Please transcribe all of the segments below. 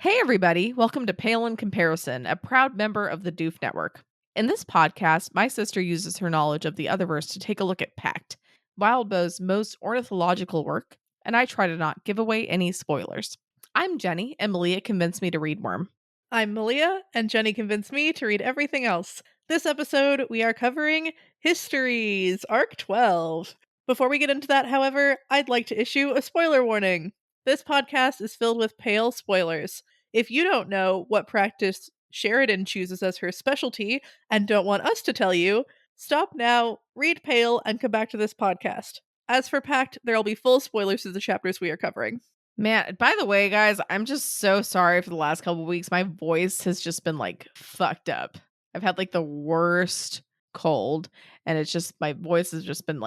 Hey, everybody. Welcome to Pale in Comparison, a proud member of the Doof Network. In this podcast, my sister uses her knowledge of the Otherverse to take a look at Pact, Wildbow's most ornithological work, and I try to not give away any spoilers. I'm Jenny, and Malia convinced me to read Worm. I'm Malia, and Jenny convinced me to read everything else. This episode, we are covering Histories, Arc 12. Before we get into that, however, I'd like to issue a spoiler warning. This podcast is filled with pale spoilers. If you don't know what practice Sheridan chooses as her specialty and don't want us to tell you, stop now, read Pale, and come back to this podcast. As for Pact, there'll be full spoilers of the chapters we are covering. Man, by the way, guys, I'm just so sorry for the last couple weeks. My voice has just been fucked up. I've had the worst cold, and it's just my voice has just been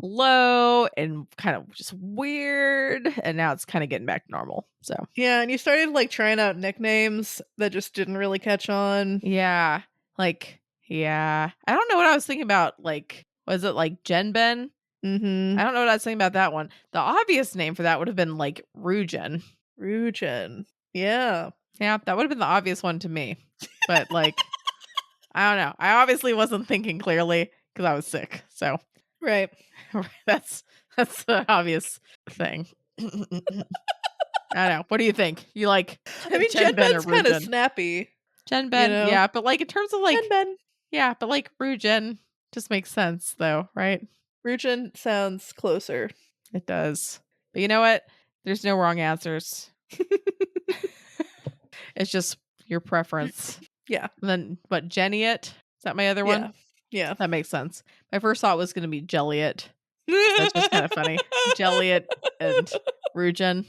low and kind of just weird, and now it's kind of getting back to normal. So yeah, and you started trying out nicknames that just didn't really catch on. Yeah. I don't know what I was thinking about. Was it Jen Ben? Mm-hmm. I don't know what I was thinking about that one. The obvious name for that would have been Rugen. Rugen. Yeah. Yeah, that would have been the obvious one to me. But I don't know. I obviously wasn't thinking clearly because I was sick. So right. that's the obvious thing. I don't know. What do you think? You like? I mean, Jen Ben's kind of snappy. Jen Ben, yeah, but in terms of Jen Ben. Yeah, but Rugen just makes sense though, right? Rugen sounds closer. It does. But you know what? There's no wrong answers. It's just your preference. Yeah. And then what, Jenny-it? Is that my other one? Yeah. That makes sense. My first thought was going to be Jelly-it. That's just kind of funny. Jelly-it and Rugen.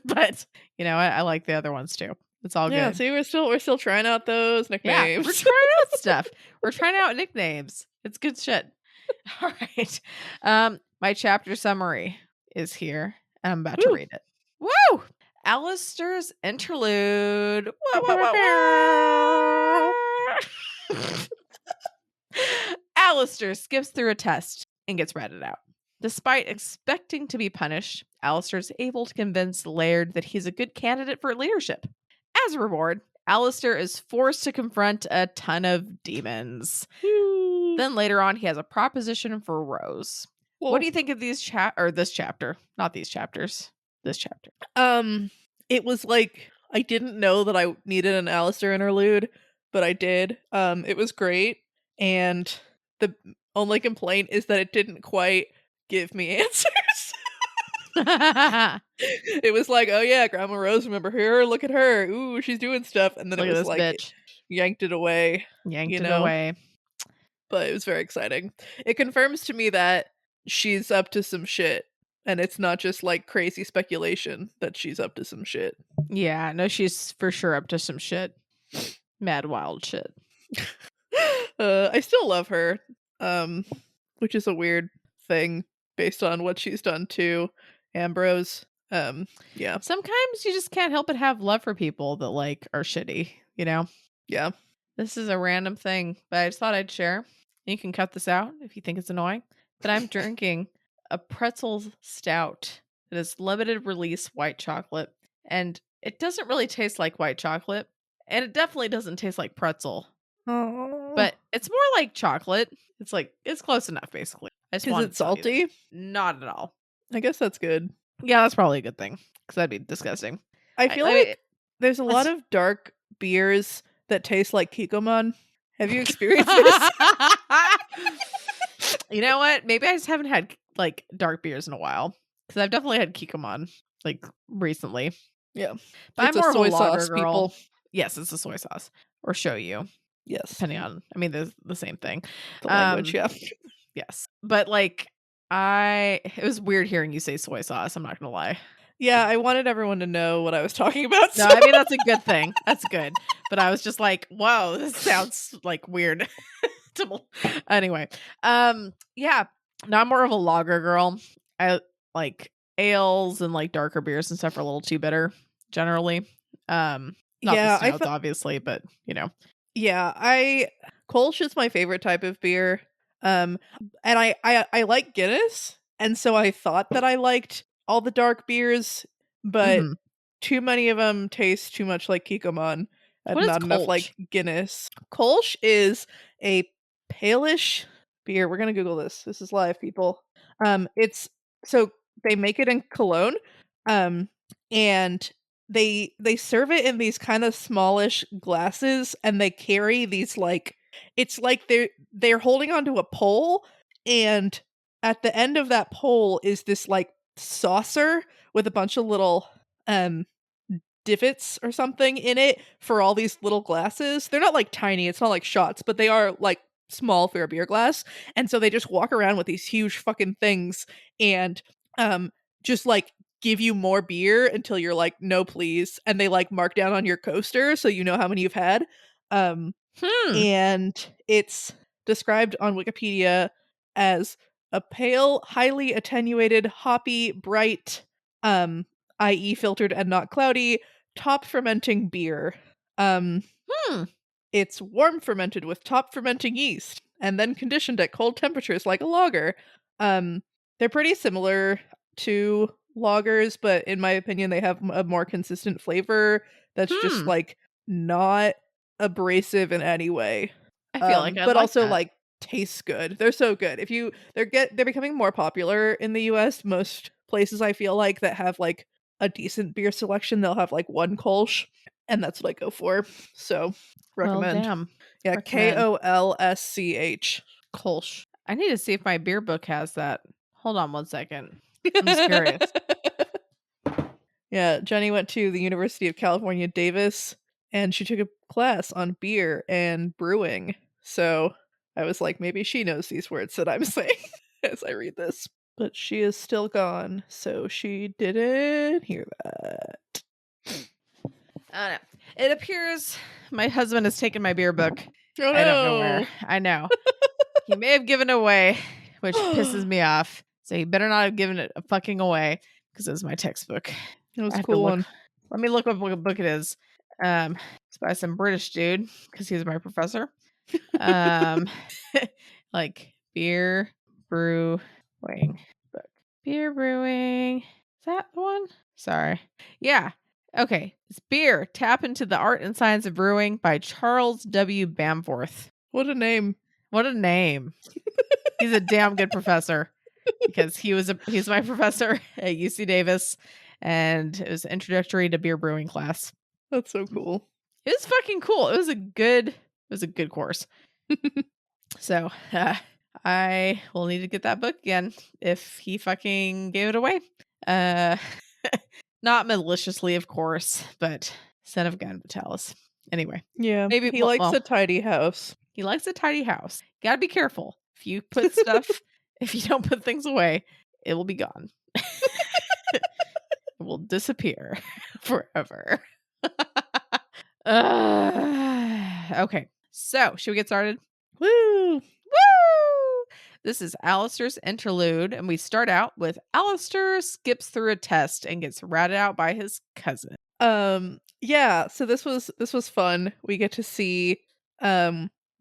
But I like the other ones too. It's all good. Yeah, see, we're still trying out those nicknames. Yeah, we're trying out stuff. We're trying out nicknames. It's good shit. All right. My chapter summary is here. I'm about to read it. Woo! Alister's interlude. Alister skips through a test and gets ratted out. Despite expecting to be punished, Alister is able to convince Laird that he's a good candidate for leadership. As a reward, Alister is forced to confront a ton of demons. Then later on, he has a proposition for Rose. Whoa. What do you think of this chapter? Not these chapters. This chapter. It was I didn't know that I needed an Alister interlude, but I did. It was great, and the only complaint is that it didn't quite give me answers. It was oh yeah, Grandma Rose, remember her? Look at her. Ooh, she's doing stuff. And then Look it was bitch. Yanked it away. Away. But it was very exciting. It confirms to me that she's up to some shit. And it's not just crazy speculation that she's up to some shit. Yeah, no, she's for sure up to some shit. Mad wild shit. I still love her. Which is a weird thing based on what she's done to Ambrose. Yeah. Sometimes you just can't help but have love for people that are shitty, Yeah. This is a random thing, but I just thought I'd share. You can cut this out if you think it's annoying. But I'm drinking a pretzel stout that is limited release white chocolate, and it doesn't really taste like white chocolate, and it definitely doesn't taste like pretzel. Aww. But it's more like chocolate. It's close enough, basically. Is it salty? Not at all. I guess that's good. Yeah, that's probably a good thing, because that'd be disgusting. I feel there's a lot of dark beers that taste like Kikkoman. Have you experienced this? You know what? Maybe I just haven't had dark beers in a while, because I've definitely had Kikkoman recently. Yeah, but it's I'm more a soy of a lager sauce, girl. People. Yes, it's a soy sauce or shoyu. Yes, depending on. I mean, there's the same thing. The language, yeah. Yes, but it was weird hearing you say soy sauce. I'm not gonna lie. Yeah, I wanted everyone to know what I was talking about. No, I mean that's a good thing. That's good. But I was just whoa, this sounds weird. Anyway, yeah. No, I'm more of a lager girl. I like ales and darker beers and stuff are a little too bitter generally. Not the stouts, obviously, but Yeah, Kolsch is my favorite type of beer. And I like Guinness, and so I thought that I liked all the dark beers, but too many of them taste too much like Kikkoman and What is not enough like Kolsch? Guinness. Kolsch is a palish beer. We're gonna Google this. This is live, people. It's so they make it in Cologne, and they serve it in these kind of smallish glasses, and they carry these like it's like they're holding onto a pole, and at the end of that pole is this like saucer with a bunch of little um divots or something in it for all these little glasses. They're not like tiny, it's not like shots, but they are like small for a beer glass. And so they just walk around with these huge fucking things and um just like give you more beer until you're like no please, and they like mark down on your coaster so you know how many you've had. Um and it's described on Wikipedia as a pale, highly attenuated, hoppy, bright, i.e. filtered and not cloudy, top fermenting beer. Um, Hmm. it's warm fermented with top fermenting yeast and then conditioned at cold temperatures like a lager. They're pretty similar to lagers, but in my opinion, they have a more consistent flavor that's just Hmm. like not abrasive in any way. I feel like I'd But like also that. like tastes good. They're so good. If you they're becoming more popular in the US. Most places I feel like that have like a decent beer selection, they'll have like one Kolsch, and that's what I go for. So Well, recommend. damn. Yeah, Recommend Kolsch. Kolsch. I need to see if my beer book has that. Hold on one second. I'm just curious. Yeah, Jenny went to the University of California, Davis, and she took a class on beer and brewing. So I was like, maybe she knows these words that I'm saying as I read this. But she is still gone, so she didn't hear that. I don't know. It appears my husband has taken my beer book. Oh I don't know where. no! I know. He may have given it away, which pisses me off. So he better not have given it a fucking away because it was my textbook. It was I a have to cool look. one. Let me look up what book it is. It's by some British dude because he's my professor. Um, like beer brewing book. Beer brewing. Is that the one? Sorry. Yeah. Okay. It's Beer. Tap into the Art and Science of Brewing by Charles W. Bamforth. What a name. What a name. He's a damn good professor because he's my professor at UC Davis, and it was introductory to beer brewing class. That's so cool. It was fucking cool. It was a good course. So I will need to get that book again if he fucking gave it away. Not maliciously, of course, but son of a gun, Vitalis. Anyway, Yeah, maybe he likes a tidy house. he likes a tidy house. Gotta be careful. If you put stuff, if you don't put things away, it will be gone. It will disappear forever. Okay, so should we get started? Woo! Woo! This is Alister's interlude, and we start out with Alister skips through a test and gets ratted out by his cousin. Yeah, so this was fun. We get to see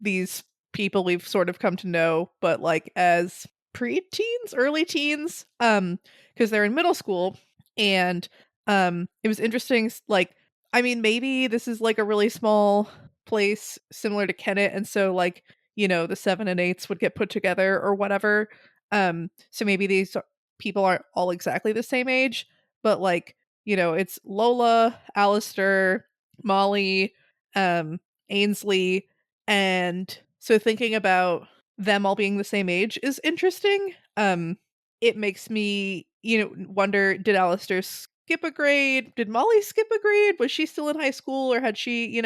these people we've sort of come to know, but like as pre-teens, early teens, because they're in middle school, and it was interesting like I mean maybe this is like a really small place similar to Kennet, and so like the 7 and 8s would get put together or whatever. So maybe these people aren't all exactly the same age, but like it's Lola, Alister, Molly, Ainsley, and so thinking about them all being the same age is interesting. It makes me, wonder, did Alister skip a grade? Did Molly skip a grade? Was she still in high school, or had she,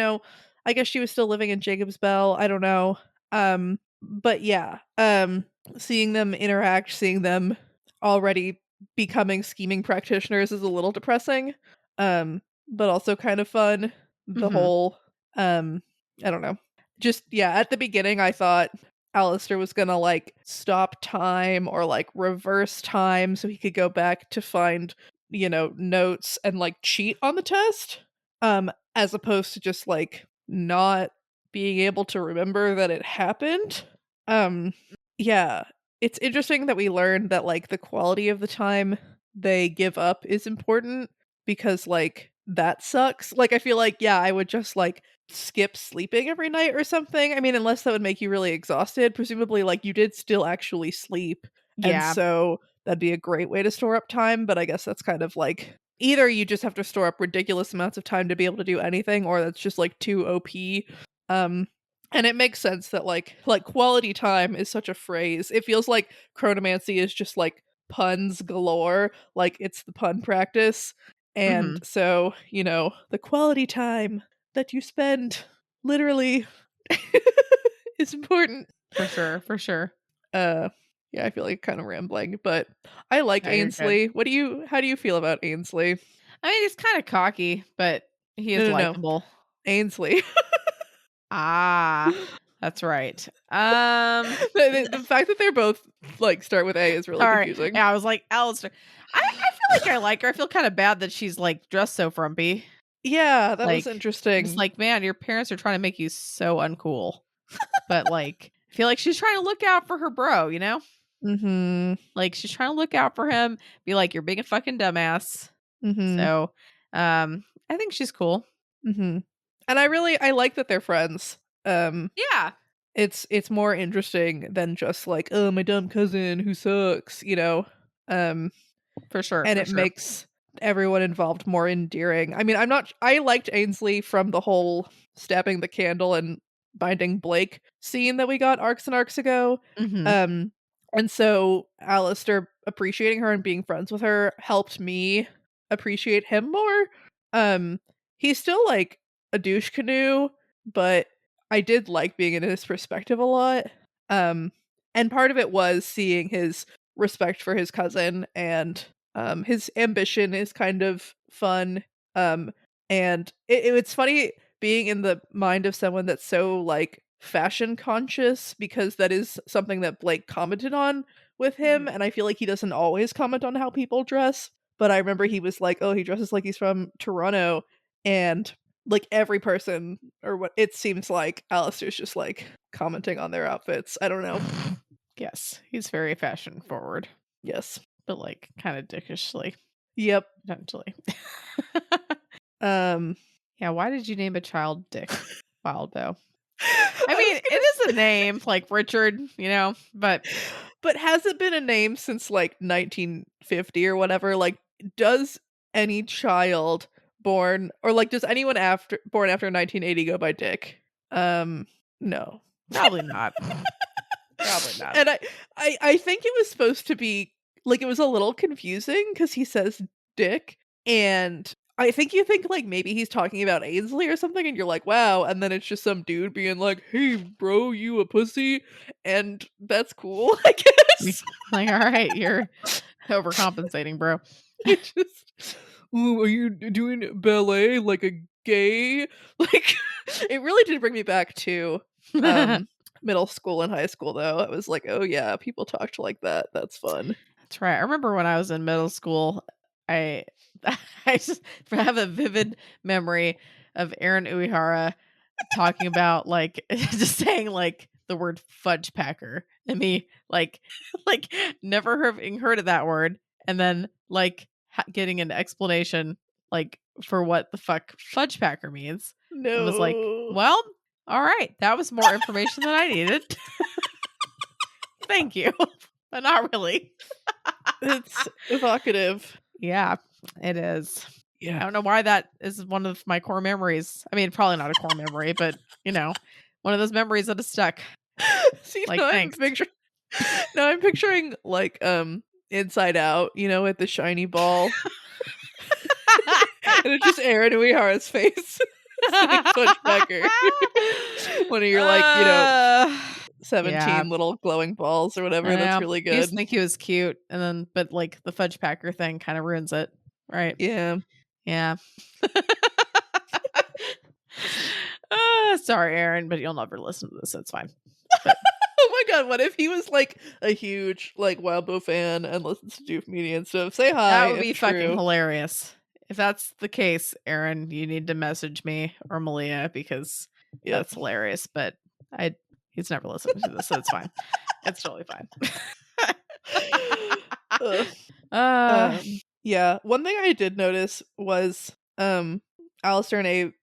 I guess she was still living in Jacob's Bell. I don't know. But yeah, seeing them interact, seeing them already becoming scheming practitioners is a little depressing, but also kind of fun. The Mhm. whole I don't know, just yeah, at the beginning I thought Alistair was gonna like stop time or like reverse time so he could go back to find notes and like cheat on the test, as opposed to just like not being able to remember that it happened. Yeah, it's interesting that we learned that like the quality of the time they give up is important, because like that sucks. Like, I feel like, yeah, I would just like skip sleeping every night or something. I mean, unless that would make you really exhausted. Presumably, like, you did still actually sleep. And Yeah. so that'd be a great way to store up time. But I guess that's kind of like either you just have to store up ridiculous amounts of time to be able to do anything, or that's just like too OP. Um, and it makes sense that like quality time is such a phrase. It feels like chronomancy is just like puns galore. Like it's the pun practice. And Hmm. so, you know, the quality time that you spend literally is important. For sure. For sure. Uh yeah, I feel like kind of rambling, but I like No, you're good. Ainsley. How do you feel about Ainsley? I mean, he's kind of cocky, but he is No. likable. Ainsley. Ah, that's right. The fact that they're both like start with A is really Sorry. confusing. Yeah, I was like, Alistair. I feel like I like her. I feel kind of bad that she's like dressed so frumpy. Yeah, that was Like, just interesting. like, man, your parents are trying to make you so uncool. But like, I feel like she's trying to look out for her bro, you know? Mhm. Like she's trying to look out for him, be like, you're being a fucking dumbass. Mhm. So, I think she's cool. Mhm. And I like that they're friends. Um Yeah, it's more interesting than just like, oh, my dumb cousin who sucks, you know. Um for sure, and for it sure. makes everyone involved more endearing. I mean, I liked Ainsley from the whole stabbing the candle and binding Blake scene that we got arcs and arcs ago. Hmm. Um and so Alistair appreciating her and being friends with her helped me appreciate him more. Um he's still like a douche canoe, but I did like being in his perspective a lot. Um and part of it was seeing his respect for his cousin, and his ambition is kind of fun. Um and it's funny being in the mind of someone that's so like fashion conscious, because that is something that Blake commented on with him, Hmm. and I feel like he doesn't always comment on how people dress, but I remember he was like, oh, he dresses like he's from Toronto, and like every person, or what it seems like Alistair's just like commenting on their outfits. I don't know. Yes, he's very fashion forward, Yes. but like kind of dickishly, Yep. potentially. Um Yeah, why did you name a child Dick Wildbow? I I mean, was it is a name like Richard, you know, but but has it been a name since like 1950 or whatever? Like, does any child born, or like does anyone after born after 1980 go by Dick? No. probably not. Probably not. And I think it was supposed to be like, it was a little confusing because he says Dick, and I think you think like maybe he's talking about Ainsley or something, and you're like, wow, and then it's just some dude being like, hey bro, you a pussy, and that's cool, I guess. Like, all right, you're overcompensating, bro. It just, ooh, are you doing ballet like a gay? Like, it really did bring me back to That's um middle school and high school though. I was like, oh yeah, people talked like that. That's fun. right. I remember when I was in middle school, I I just have a vivid memory of Aaron Uehara talking about like just saying like the word fudge packer and me like like never having heard of that word, and then like getting an explanation like for what the fuck fudge packer means, and was like, No. well, all right, that was more information than I needed. Thank you. But not really. It's evocative. Yeah, it is. I Yeah. don't know why that is one of my core memories. I mean, probably not a core memory, but you know, one of those memories that is stuck. See, Like, thanks. now I'm picturing like Inside Out, you know, with the shiny ball. And it's just Aaron Uehara's face saying Fudgebacker. One of your like, you know, Uh, yeah, 17 little glowing balls or I whatever. That's know. really I used good. to think he was cute, and then, but like the fudge packer thing kind of ruins it, right? Yeah. Yeah. Sorry, Aaron, but you'll never listen to this. It's fine. But Oh my god, what if he was like a huge like Wildbow fan and listens to Doof Media and stuff? Say hi that would if be fucking true. hilarious. If that's the case, Aaron, you need to message me or Malia because Yep. that's hilarious. But I he's never listened to this, so it's fine. It's totally fine. Ugh. uh Yeah. One thing I did notice was Alister and I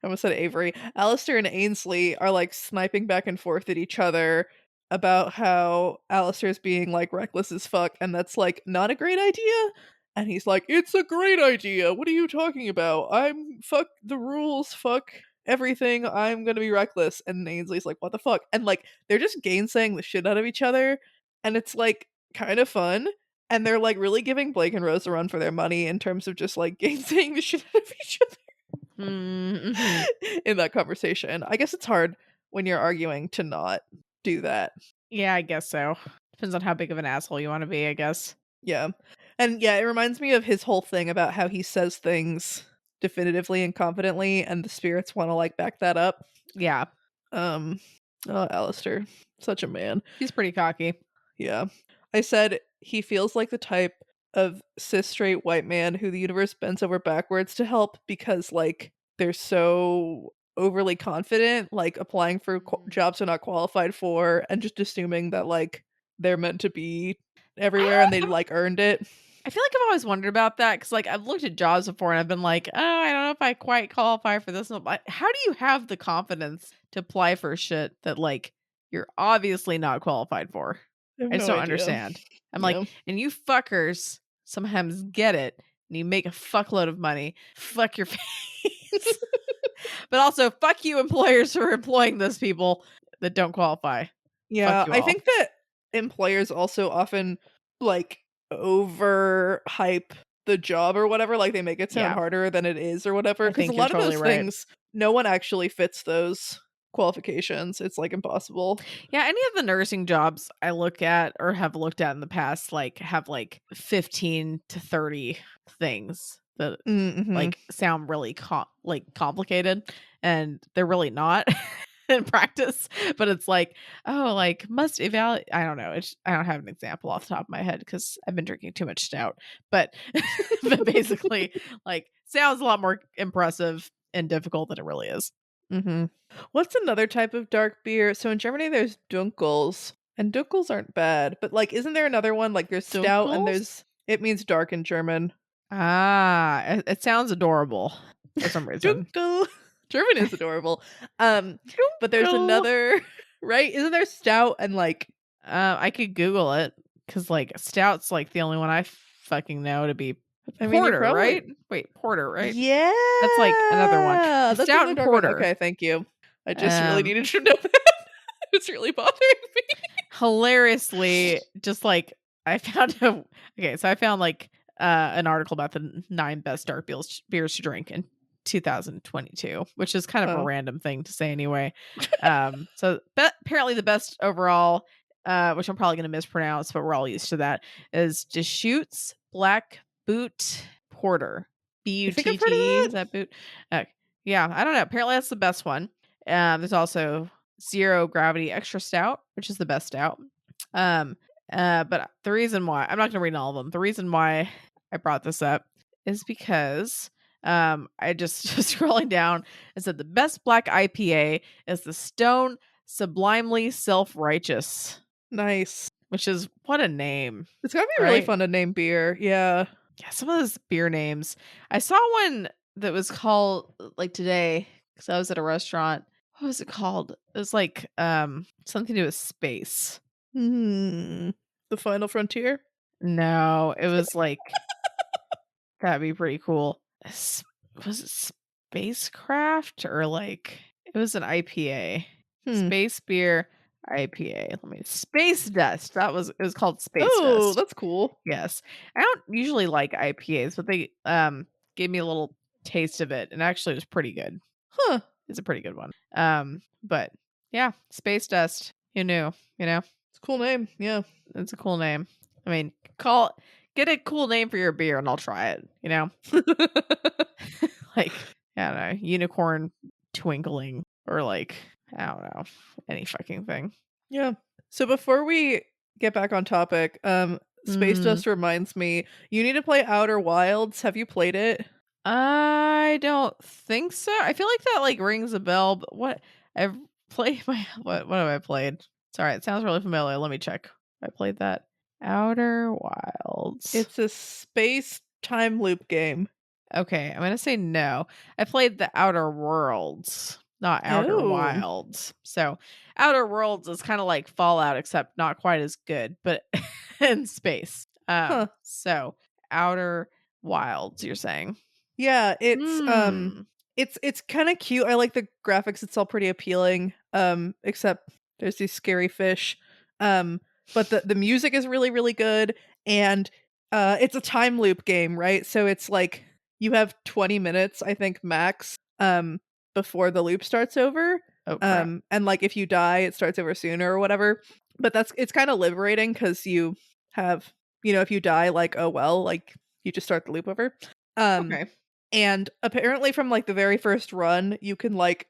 almost said Avery. Alister and Ainsley are like sniping back and forth at each other about how Alistair's being like reckless as fuck, and that's like not a great idea. And he's like, "It's a great idea. What are you talking about? I'm fuck the rules, fuck everything. I'm gonna be reckless." And Ainsley's like, "What the fuck?" And like they're just gainsaying the shit out of each other, and it's like kind of fun. And they're like really giving Blake and Rose a run for their money in terms of just like gainsaying the shit out of each other Mm-hmm. in that conversation. I guess it's hard when you're arguing to not do that. Yeah, I guess so. Depends on how big of an asshole you want to be, I guess. Yeah. And yeah, it reminds me of his whole thing about how he says things definitively and confidently, and the spirits want to like back that up. Yeah, Oh, Alistair, such a man. he's pretty cocky. Yeah. I said he feels like the type of cis straight white man who the universe bends over backwards to help because like they're so overly confident, like applying for jobs they're not qualified for and just assuming that like they're meant to be everywhere and they like earned it. I feel like I've always wondered about that because, like, I've looked at jobs before and I've been like, oh, I don't know if I quite qualify for this one. But how do you have the confidence to apply for shit that, like, you're obviously not qualified for? I have I just no don't idea. understand. I'm Yeah. like, and you fuckers sometimes get it and you make a fuckload of money. Fuck your face. But also, fuck you, employers, for employing those people that don't qualify. Yeah, You I all. think that employers also often like overhype the job or whatever, like they make it sound Yeah. harder than it is or whatever. I Because a think you're lot of totally those right. things, no one actually fits those qualifications. It's like impossible. Yeah, any of the nursing jobs I look at or have looked at in the past, like, have like 15 to 30 things that Mm-hmm. like sound really complicated, and they're really not in practice. But it's like, oh, like must evaluate. I don't know. I don't have an example off the top of my head because I've been drinking too much stout. But but basically, like, sounds a lot more impressive and difficult than it really is. Mm-hmm. What's another type of dark beer? So in Germany, there's Dunkels, and Dunkels aren't bad, but like, isn't there another one? Like, there's stout, and Dunkels? it means dark in German. Ah, it sounds adorable for some reason. Dunkel. German is adorable. But there's Dunkel. another, right? Isn't there stout and like I could Google it because, like, stout's like the only one I fucking know to be I mean, you porter, probably right? Wait, porter, right? yeah, That's like another one. that's Stout another and dark one. porter. Okay, thank you. I just really Um, needed to know that. It's really bothering me. hilariously, just like I found a okay, so I found like an article about the 9 best dark beers to drink in 2022, which is kind of a Oh. random thing to say anyway. So apparently the best overall, which I'm probably going to mispronounce, but we're all used to that, is Deschutes Black Boot Porter. I think I've heard of Butt. Is that. that boot? Yeah, I don't know. Apparently that's the best one. There's also Zero Gravity Extra Stout, which is the best stout. But the reason why I'm not going to read all of them. The reason why I brought this up is because I just scrolling down and said the best black IPA is the Stone Sublimely Self-Righteous, Nice. which is what a name. It's gotta be really Right? fun to name beer. Yeah. Yeah, some of those beer names. I saw one that was called like today because I was at a restaurant. What was it called? It was like something to do with space. The Final Frontier. No, it was like that'd be pretty cool. Was it spacecraft or like it was an IPA? Hmm. Space beer IPA. Let me Space Dust. It was called Space Oh, Dust. that's cool. Yes. I don't usually like IPAs, but they gave me a little taste of it and actually it was pretty good. Huh. It's a pretty good one. But yeah, Space Dust. Who knew, you know? It's a cool name. Yeah. It's a cool name. I mean, get a cool name for your beer and I'll try it, you know? Like, I don't know, unicorn twinkling or like, I don't know, any fucking thing. Yeah. So before we get back on topic, Space Mm. Dust reminds me, you need to play Outer Wilds. Have you played it? I don't think so. I feel like that like rings a bell, but what I've played what have I played? Sorry, it sounds really familiar. Let me check. I played that. Outer Wilds. It's a space time loop game. Okay, I'm gonna say no. I played the Outer Worlds, not Outer Oh. Wilds. So Outer Worlds is kind of like Fallout, except not quite as good, but in space. Huh. So Outer Wilds, you're saying? Yeah, Hmm. it's kind of cute. I like the graphics. It's all pretty appealing. Except there's these scary fish. Um, but the music is really really good, and it's a time loop game, right? So it's like you have 20 minutes, I think max, before the loop starts over. Oh crap. And like if you die, it starts over sooner or whatever. But it's kind of liberating because you have, if you die, like, oh well, like you just start the loop over. Um, Okay. and apparently from, like, the very first run, you can, like,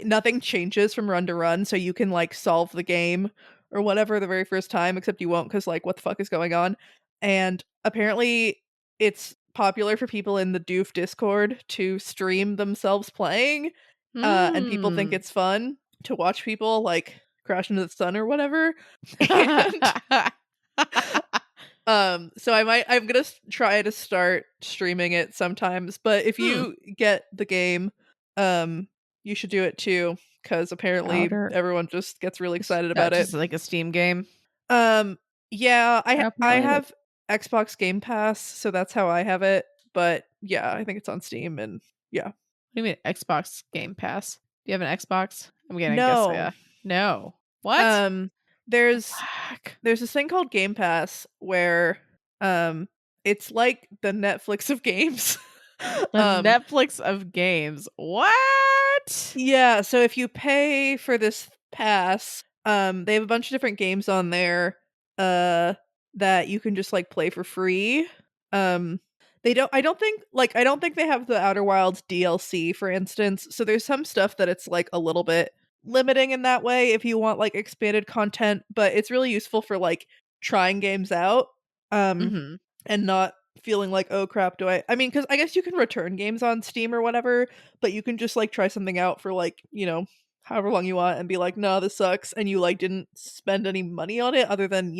nothing changes from run to run, so you can, like, solve the game or whatever the very first time, except you won't, because like, what the fuck is going on? And apparently it's popular for people in the Doof Discord to stream themselves playing, and people think Hmm. it's fun to watch people, like, crash into the sun or whatever, and so I'm gonna try to start streaming it sometimes, but if Hmm. you get the game, um, you should do it too, because apparently Outer. everyone just gets really Is excited that about it. just like a Steam game? Um, yeah, I Apparently it is. have Xbox Game Pass, so that's how I have it, but yeah, I think it's on Steam and yeah. What do you mean Xbox Game Pass? Do you have an Xbox? I'm gonna guess No. yeah. No. What? Um, The there's fuck? there's this thing called Game Pass where, um, it's like the Netflix of games. The Um, Netflix of games. What? yeah, so if you pay for this pass, they have a bunch of different games on there, uh, that you can just, like, play for free. Um, they don't I don't think they have the Outer Wilds DLC, for instance, so there's some stuff that it's, like, a little bit limiting in that way if you want, like, expanded content, but it's really useful for, like, trying games out, um, Mhm. and not feeling like, "Oh crap, do I" mean, because I guess you can return games on Steam or whatever, but you can just, like, try something out for, like, however long you want and be like, "No, this sucks," and you, like, didn't spend any money on it other than,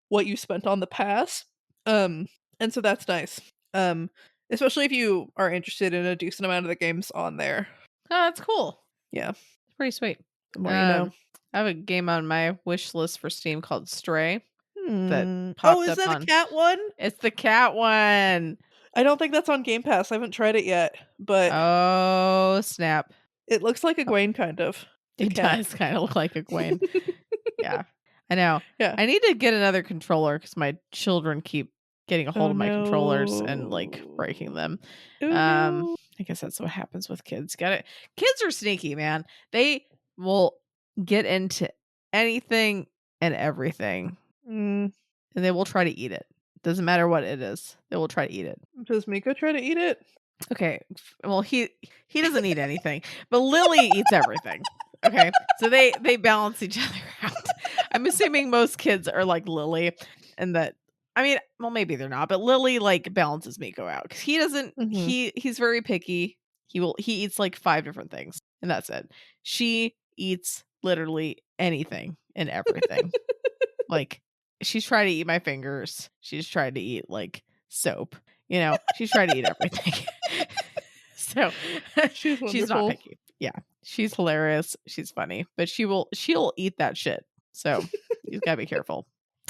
what you spent on the pass. Um, and so that's nice. Um, Especially if you are interested in a decent amount of the games on there. Oh, that's cool. Yeah, It's pretty sweet. the more you know. I have a game on my wish list for Steam called Stray that Oh, popped is up that a on. cat one? It's the cat one. I don't think that's on Game Pass, I haven't tried it yet, but Oh, snap. it looks like a Gwen kind of. The It cat. does kind of look like a Gwen. Yeah. I know. Yeah. I need to get another controller because my children keep getting a Oh hold of my controllers and like breaking no. them. Oh no. I guess that's what happens with kids. Got it. Kids are sneaky, man. They will get into anything and everything, Mm, and they will try to eat it. Doesn't matter what it is. They will try to eat it. does Miko try to eat it? Okay. Well, he doesn't eat anything, but Lily eats everything. Okay. So they balance each other out. I'm assuming most kids are like Lily, and that I mean, well, maybe they're not, but Lily like balances Miko out because he doesn't. Mhm. He's very picky. He eats like 5 different things, and that's it. She eats literally anything and everything. Like she's tried to eat my fingers. She's tried to eat like soap. She's tried to eat everything. So She's she's not wonderful. picky. Yeah. She's hilarious. She's funny, but she'll eat that shit. So you gotta be careful.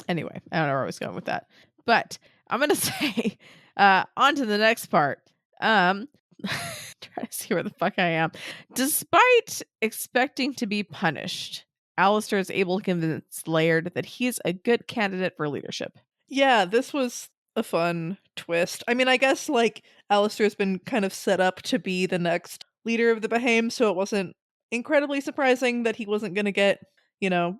Anyway, I don't know where I was going with that. But I'm gonna say on to the next part. Try to see where the fuck I am. Despite expecting to be punished, Alistair is able to convince Laird that he's a good candidate for leadership. Yeah, this was a fun twist. I mean, I guess, like, Alistair's been kind of set up to be the next leader of the Behaim, so it wasn't incredibly surprising that he wasn't gonna get,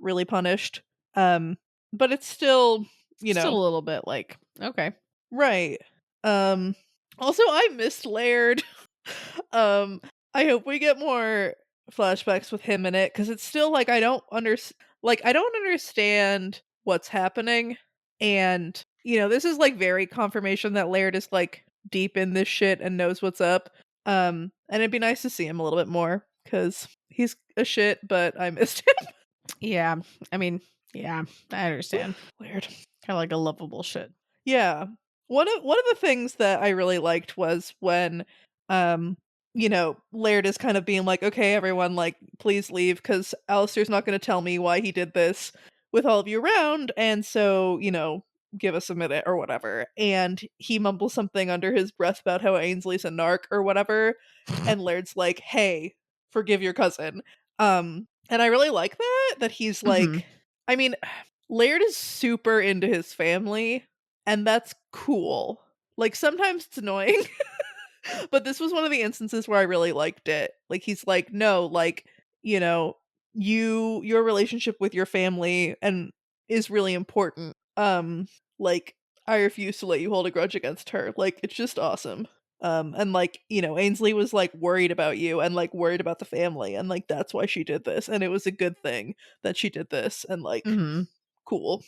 really punished. Um, but it's still, you Still know a little bit like, okay. right. Um, Also, I missed Laird. Um, I hope we get more flashbacks with him in it, because it's still like I don't understand what's happening, and this is like very confirmation that Laird is like deep in this shit and knows what's up. And it'd be nice to see him a little bit more because he's a shit, but I missed him. Yeah. I mean, yeah, I understand. Laird. Kind of like a lovable shit. Yeah. One of the things that I really liked was when, um, Laird is kind of being like, "Okay, everyone, like, please leave, because Alistair's not going to tell me why he did this with all of you around, and so, give us a minute or whatever." And he mumbles something under his breath about how Ainsley's a narc or whatever, and Laird's like, "Hey, forgive your cousin." And I really like that he's Mhm. like, I mean, Laird is super into his family, and that's cool. Like, sometimes it's annoying, but this was one of the instances where I really liked it. Like, he's like, "No, like, you know, your relationship with your family and is really important. Like, I refuse to let you hold a grudge against her." Like, it's just awesome. And like, Ainsley was like worried about you and like worried about the family, and like that's why she did this. And it was a good thing that she did this, and like Mhm. cool.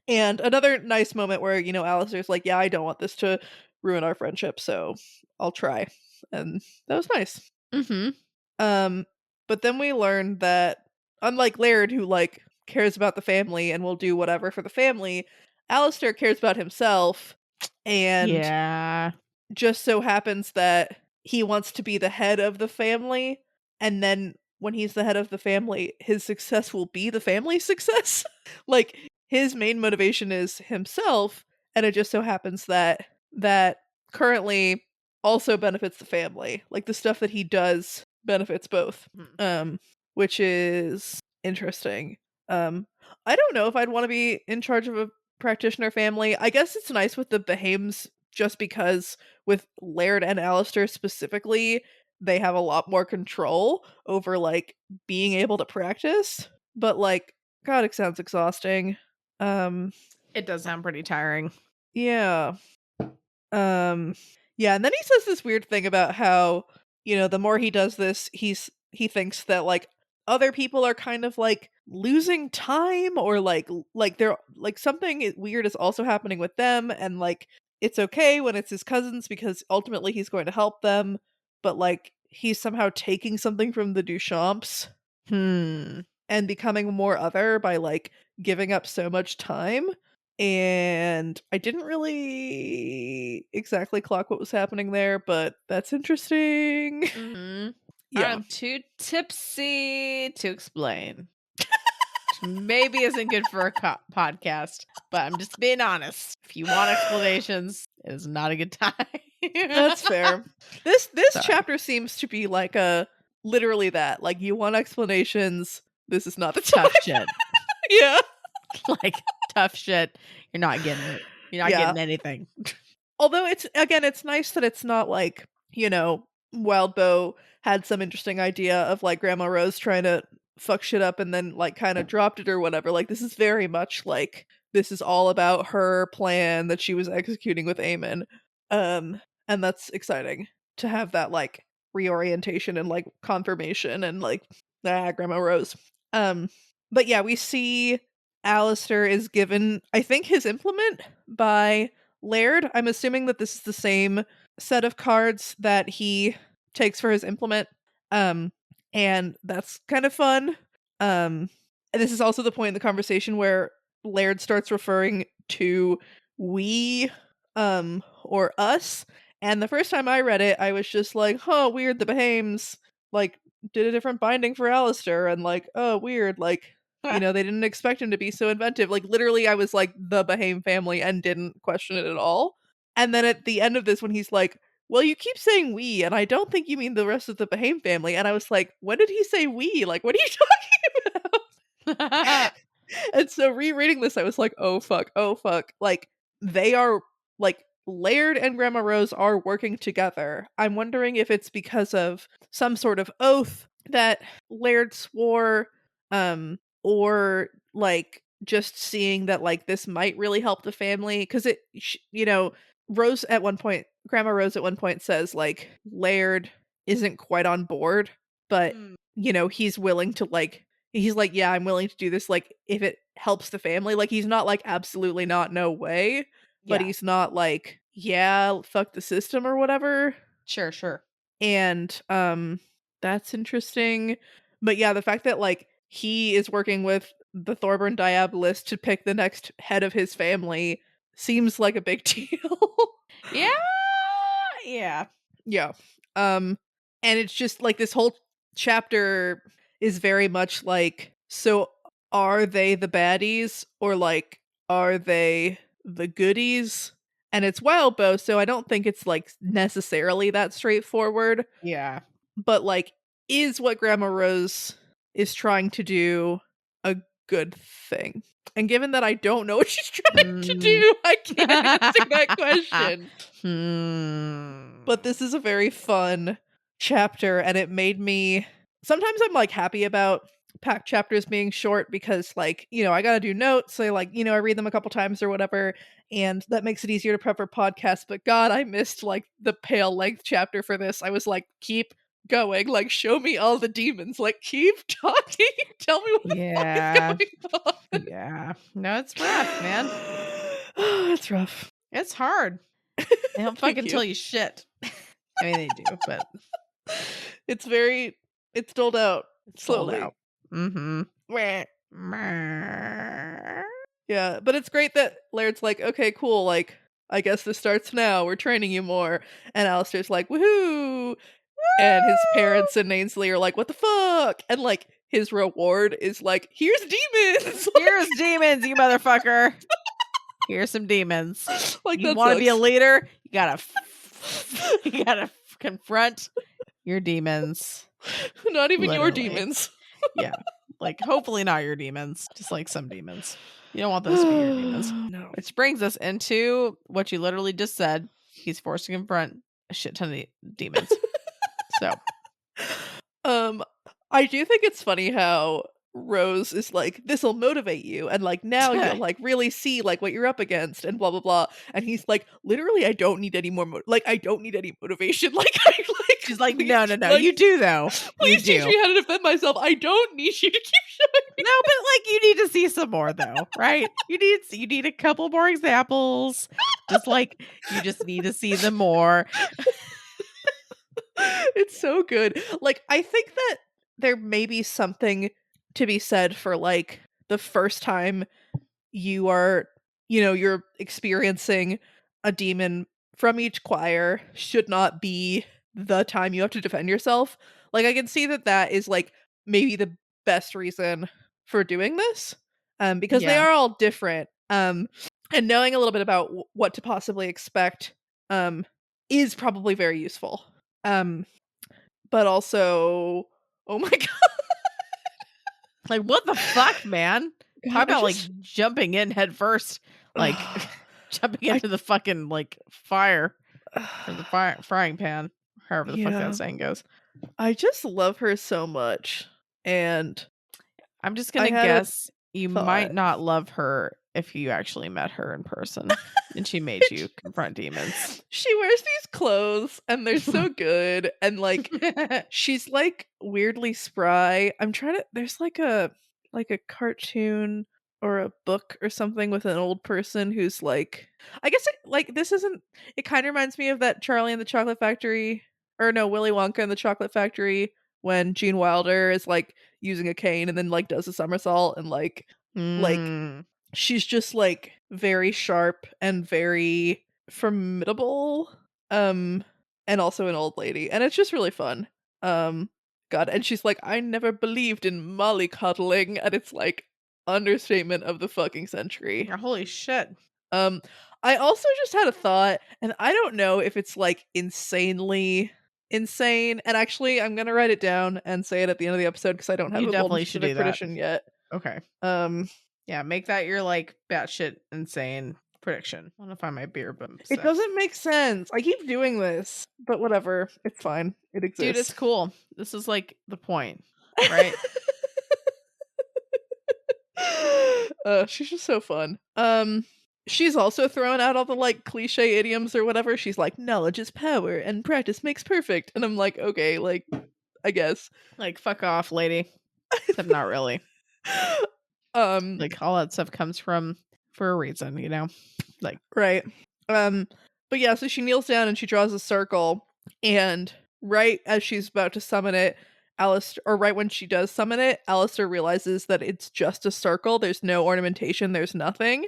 And another nice moment where, Alistair's like, "Yeah, I don't want this to ruin our friendship, so I'll try." And that was nice. Mhm. Um, but then we learned that unlike Laird, who like cares about the family and will do whatever for the family, Alistair cares about himself, and Yeah. just so happens that he wants to be the head of the family, and then when he's the head of the family, his success will be the family's success. Like, his main motivation is himself, and it just so happens that currently also benefits the family. Like, the stuff that he does benefits both, Mhm. um, which is interesting. Um, I don't know if I'd wanna be in charge of a practitioner family. I guess it's nice with the Behames just because with Laird and Alistair specifically, they have a lot more control over, like, being able to practice, but, like, god, it sounds exhausting. Um, It does sound pretty tiring. yeah. Um, yeah, and then he says this weird thing about how, the more he does this, he thinks that like other people are kind of like losing time, or like they're like weird is also happening with them, and like it's okay when it's his cousins because ultimately he's going to help them, but like he's somehow taking something from the Duchamps Hmm. and becoming more other by like giving up so much time. And I didn't really exactly clock what was happening there, but that's interesting. Mhm. Yeah. I'm too tipsy to explain. Which maybe isn't good for a podcast, but I'm just being honest. If you want explanations, it is not a good time. That's fair. This Sorry. chapter seems to be like a literally that. Like, you want explanations, this is not the time. Tough shit. Yeah. Like tough shit. You're not getting it. You're not Yeah. getting anything. Although it's nice that it's not like, Wildbow had some interesting idea of like Grandma Rose trying to fuck shit up and then like kind of dropped it or whatever. Like, this is very much like this is all about her plan that she was executing with Eamon. Um and that's exciting to have that like reorientation and like confirmation and like Grandma Rose. Um but yeah, we see Alistair is given I think his implement by Laird. I'm assuming that this is the same set of cards that he takes for his implement. Um, and that's kind of fun. And this is also the point in the conversation where Laird starts referring to we, or us. And the first time I read it, I was just like, huh, weird, the Behames, like, did a different binding for Alistair, and like, oh, weird, like, they didn't expect him to be so inventive. Like, literally, I was like, the Behame family, and didn't question it at all. And then at the end of this, when he's like, "Well, you keep saying we, and I don't think you mean the rest of the Behame family." And I was like, when did he say we? Like, what are you talking about? And so rereading this, I was like, oh fuck, oh fuck. Like, they are, like, Laird and Grandma Rose are working together. I'm wondering if it's because of some sort of oath that Laird swore, or like just seeing that like this might really help the family. Because Rose at one point, Grandma Rose at one point says like Laird isn't quite on board, but Mm, he's willing to like he's like, "Yeah, I'm willing to do this, like, if it helps the family." Like, he's not like, "Absolutely not, no way," but yeah. he's not like, "Yeah, fuck the system," or whatever, Sure, sure. and, that's interesting. But yeah, the fact that, like, he is working with the Thorburn Diabolist to pick the next head of his family seems like a big deal. Yeah. Yeah. Yeah. And it's just like this whole chapter is very much like, so are they the baddies or like are they the goodies? And it's wild bow, so I don't think it's like necessarily that straightforward, Yeah. but like is what Grandma Rose is trying to do a good thing? And given that I don't know what she's trying to do, I can't answer that question. But this is a very fun chapter, and it made me. Sometimes I'm like happy about pack chapters being short because, like, you know, I gotta do notes. So, like, you know, I read them a couple times or whatever, and that makes it easier to prep for podcasts. But God, I missed like the pale length chapter for this. I was like, keep going, like, show me all the demons, like, keep talking, tell me what the fuck is going on. Yeah. No, it's rough, man. It's rough. It's hard. They don't Thank fucking you. tell you shit. I mean, they do, but It's doled out it's slowly. sold out. Mm-hmm. Yeah, but it's great that Laird's like, okay, cool, like, I guess this starts now, we're training you more. And Alistair's like, woohoo! And his parents and Ainsley are like, what the fuck? And like, his reward is like, here's demons! Here's demons, you motherfucker. Here's some demons. Like, You that want to be a sucks. leader? You gotta confront your demons. Not even your Literally. demons. Yeah. Like, hopefully not your demons. Just like some demons. You don't want those to be your demons. No. Which brings us into what you literally just said. He's forced to confront a shit ton of demons. So I do think it's funny how Rose is like, this'll motivate you, and like now you'll like really see like what you're up against and blah blah blah. And he's like, literally, I don't need any more I don't need any motivation. She's like, please, no, like, you do though. please teach me how to defend myself. I don't need you to keep showing me. No, but like you need to see some more though, right? You need a couple more examples. Just like you just need to see them more. It's so good. Like, I think that there may be something to be said for like the first time you are, you know, you're experiencing a demon from each choir should not be the time you have to defend yourself. Like, I can see that that is like maybe the best reason for doing this, because they Yeah. are all different. And knowing a little bit about what to possibly expect is probably very useful. But also, oh my god, Like what the fuck, man? God, Talk about like jumping in head first, like jumping into the fucking like fire or the frying pan, however the fuck Yeah. that saying goes. I just love her so much, and I'm just gonna I had a guess you thought. might not love her if you actually met her in person and she made you confront demons. She wears these clothes and they're so good, and like she's like weirdly spry. I'm trying to there's like a cartoon or a book or something with an old person who's like, I guess it kind of reminds me of that Charlie and the Chocolate Factory, or no, Willy Wonka and the Chocolate Factory, when Gene Wilder is like using a cane and then like does a somersault, and like she's just like very sharp and very formidable, and also an old lady, and it's just really fun. God, and she's like, I never believed in mollycoddling, and it's like understatement of the fucking century. Holy shit. I also just had a thought, and I don't know if it's like insanely insane, and actually I'm gonna write it down and say it at the end of the episode because I don't have You a definitely bold should do that. prediction yet. Okay. Yeah, make that your like batshit insane prediction. I want to find my beer, but it doesn't make sense. I keep doing this, but whatever. It's fine. It exists. Dude, it's cool. This is like the point, right? She's just so fun. She's also throwing out all the like cliche idioms or whatever. She's like, knowledge is power and practice makes perfect. And I'm like, okay, like, I guess. Like, fuck off, lady. Except not really. Like all that stuff comes from for a reason, you know? Like, right. But yeah, so she kneels down and she draws a circle, and right as she's about to summon it, Alister, or right when she does summon it, Alister realizes that it's just a circle. There's no ornamentation, there's nothing.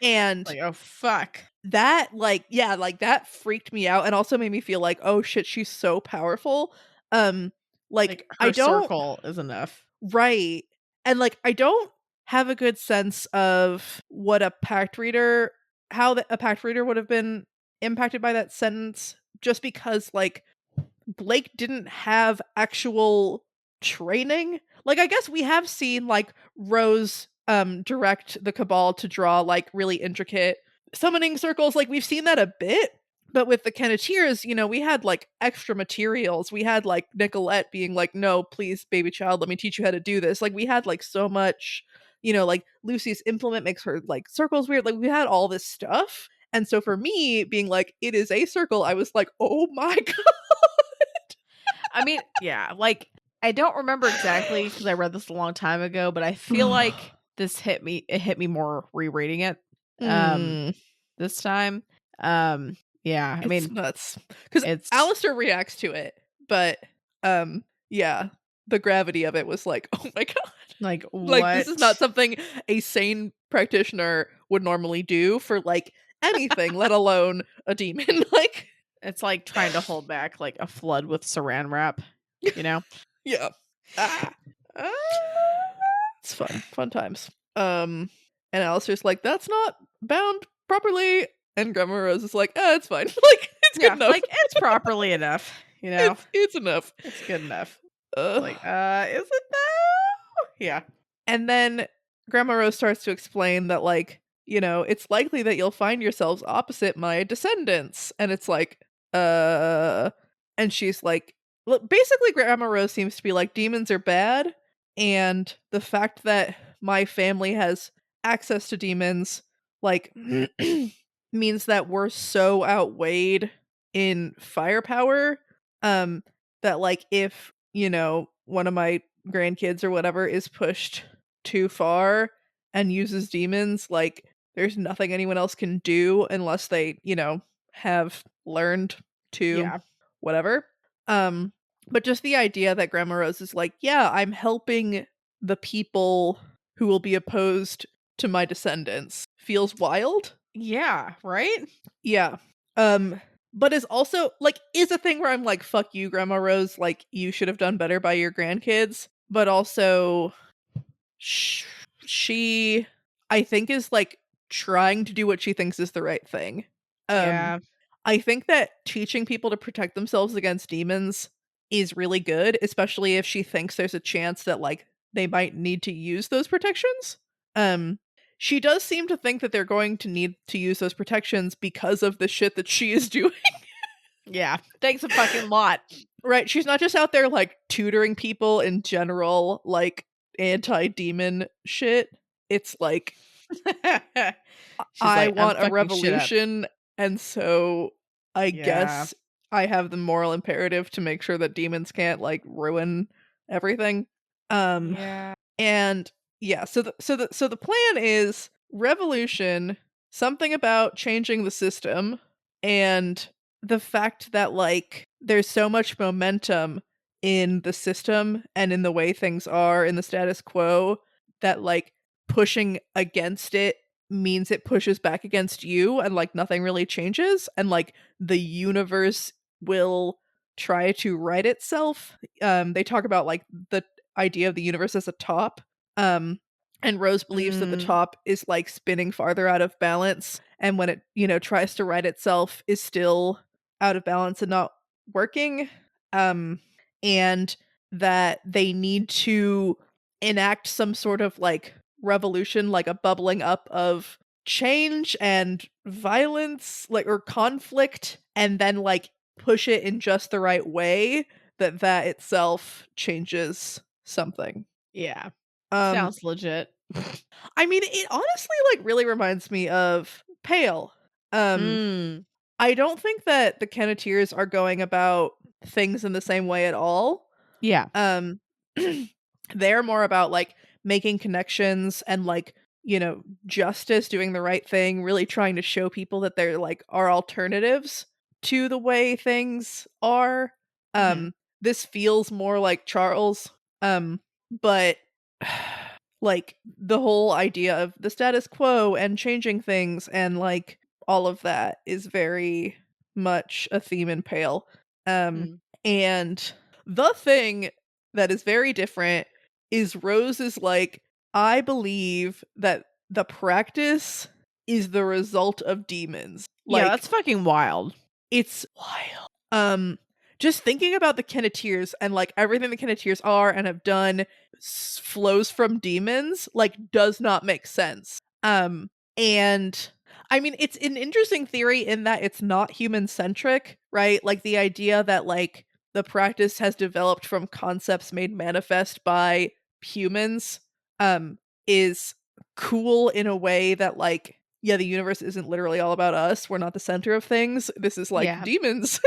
And Like, oh fuck. that, like, yeah, like, that freaked me out and also made me feel like, "Oh shit, she's so powerful." Like, Like I her don't circle is enough. right. And, like, I don't have a good sense of what a pact reader how a pact reader would have been impacted by that sentence just because, like, Blake didn't have actual training. Like, I guess we have seen, like, Rose, direct the Cabal to draw, like, really intricate summoning circles, like, we've seen that a bit, but with the Kenneteers, we had, like, extra materials. We had, like, Nicolette being like, "No, please, baby child, let me teach you how to do this." Like, we had, like, so much, like, Lucy's implement makes her, like, circles weird, like, we had all this stuff, and so for me, being like, "It is a circle," I was like, "Oh my god." I mean, yeah, like I don't remember exactly because I read this a long time ago, but I feel like it hit me more rereading it um Mm, this time. Yeah, I it's mean, nuts. Because it's Alistair reacts to it, but, yeah, the gravity of it was like, "Oh my god." like Like, this is not what? something a sane practitioner would normally do for, like, anything, let alone a demon, like It's like trying to hold back like a flood with saran wrap, you know? yeah. Ah. Ah. It's fun. Fun times. And Alistair's like, "That's not bound properly," and Grandma Rose is like, it's fine." Like, "It's good Yeah, enough. like it's properly enough, you know? It's enough." It's good enough. It's Ugh. like, is it though? Yeah. And then Grandma Rose starts to explain that, like, it's likely that you'll find yourselves opposite my descendants. And it's like, uh, and she's like, look, basically, Grandma Rose seems to be like, demons are bad. And the fact that my family has access to demons, like, means that we're so outweighed in firepower, um, that, like, if, one of my grandkids or whatever is pushed too far and uses demons, like, there's nothing anyone else can do unless they, have learned to Yeah. whatever. Um, but just the idea that Grandma Rose is like, "Yeah, I'm helping the people who will be opposed to my descendants," feels wild. Yeah, right? Yeah. Um, but is also like is a thing where I'm like, "Fuck you, Grandma Rose, like, you should have done better by your grandkids," but also sh she, I think, is, like, trying to do what she thinks is the right thing. Um, Yeah. I think that teaching people to protect themselves against demons is really good, especially if she thinks there's a chance that, like, they might need to use those protections. Um, she does seem to think that they're going to need to use those protections because of the shit that she is doing. Yeah. Thanks a fucking lot. Right, she's not just out there, like, tutoring people in general, like, anti-demon shit. It's like, She's I like, I'm want a fucking shit up. revolution, and so I Yeah. guess I have the moral imperative to make sure that demons can't, like, ruin everything. Um, Yeah. and yeah, so the plan is revolution, something about changing the system, and the fact that, like, there's so much momentum in the system and in the way things are in the status quo that, like, pushing against it means it pushes back against you and, like, nothing really changes, and, like, the universe will try to right itself. They talk about, like, the idea of the universe as a top. Um, and Rose believes that the Mm, top is, like, spinning farther out of balance, and when it, tries to right itself is still out of balance and not working. Um, and that they need to enact some sort of, like, revolution, like a bubbling up of change and violence, like, or conflict, and then, like, push it in just the right way that itself changes something. yeah. Um, Sounds legit. I mean, it honestly, like, really reminds me of Pale. Um, Mm. I don't think that the Kenneteers are going about things in the same way at all. Yeah. Um, they're more about, like, making connections and, like, justice, doing the right thing, really trying to show people that there, like, are alternatives to the way things are. Mhm. This feels more like Charles, but like the whole idea of the status quo and changing things and like all of that is very much a theme in Pale. Hmm. And the thing that is very different is Rose is like, I believe that the practice is the result of demons. Yeah, Like, that's fucking wild. it's wild. Just thinking about the Kenneteers and like everything the Kenneteers are and have done flows from demons, like does not make sense. And I mean, it's an interesting theory in that it's not human centric, right? Like the idea that like the practice has developed from concepts made manifest by humans, is cool in a way that like, yeah, the universe isn't literally all about us. We're not the center of things. This is like Yeah. demons.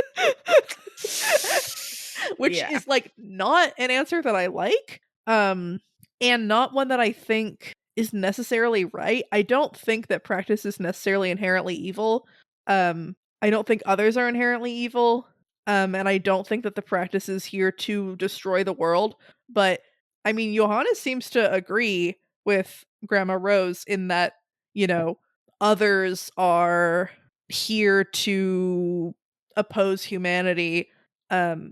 Which Yeah. is like not an answer that I like. And not one that I think is necessarily right. I don't think that practice is necessarily inherently evil. I don't think others are inherently evil. And I don't think that the practice is here to destroy the world. But I mean, Johannes seems to agree with Grandma Rose in that, you know, others are here to oppose humanity.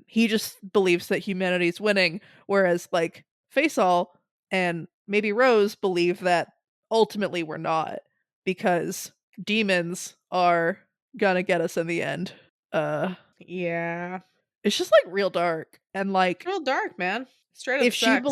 He just believes that humanity's winning, whereas like Faisal and maybe Rose believe that ultimately we're not, because demons are gonna get us in the end. Yeah. It's just like real dark and like Real dark, man. Straight up if she sex.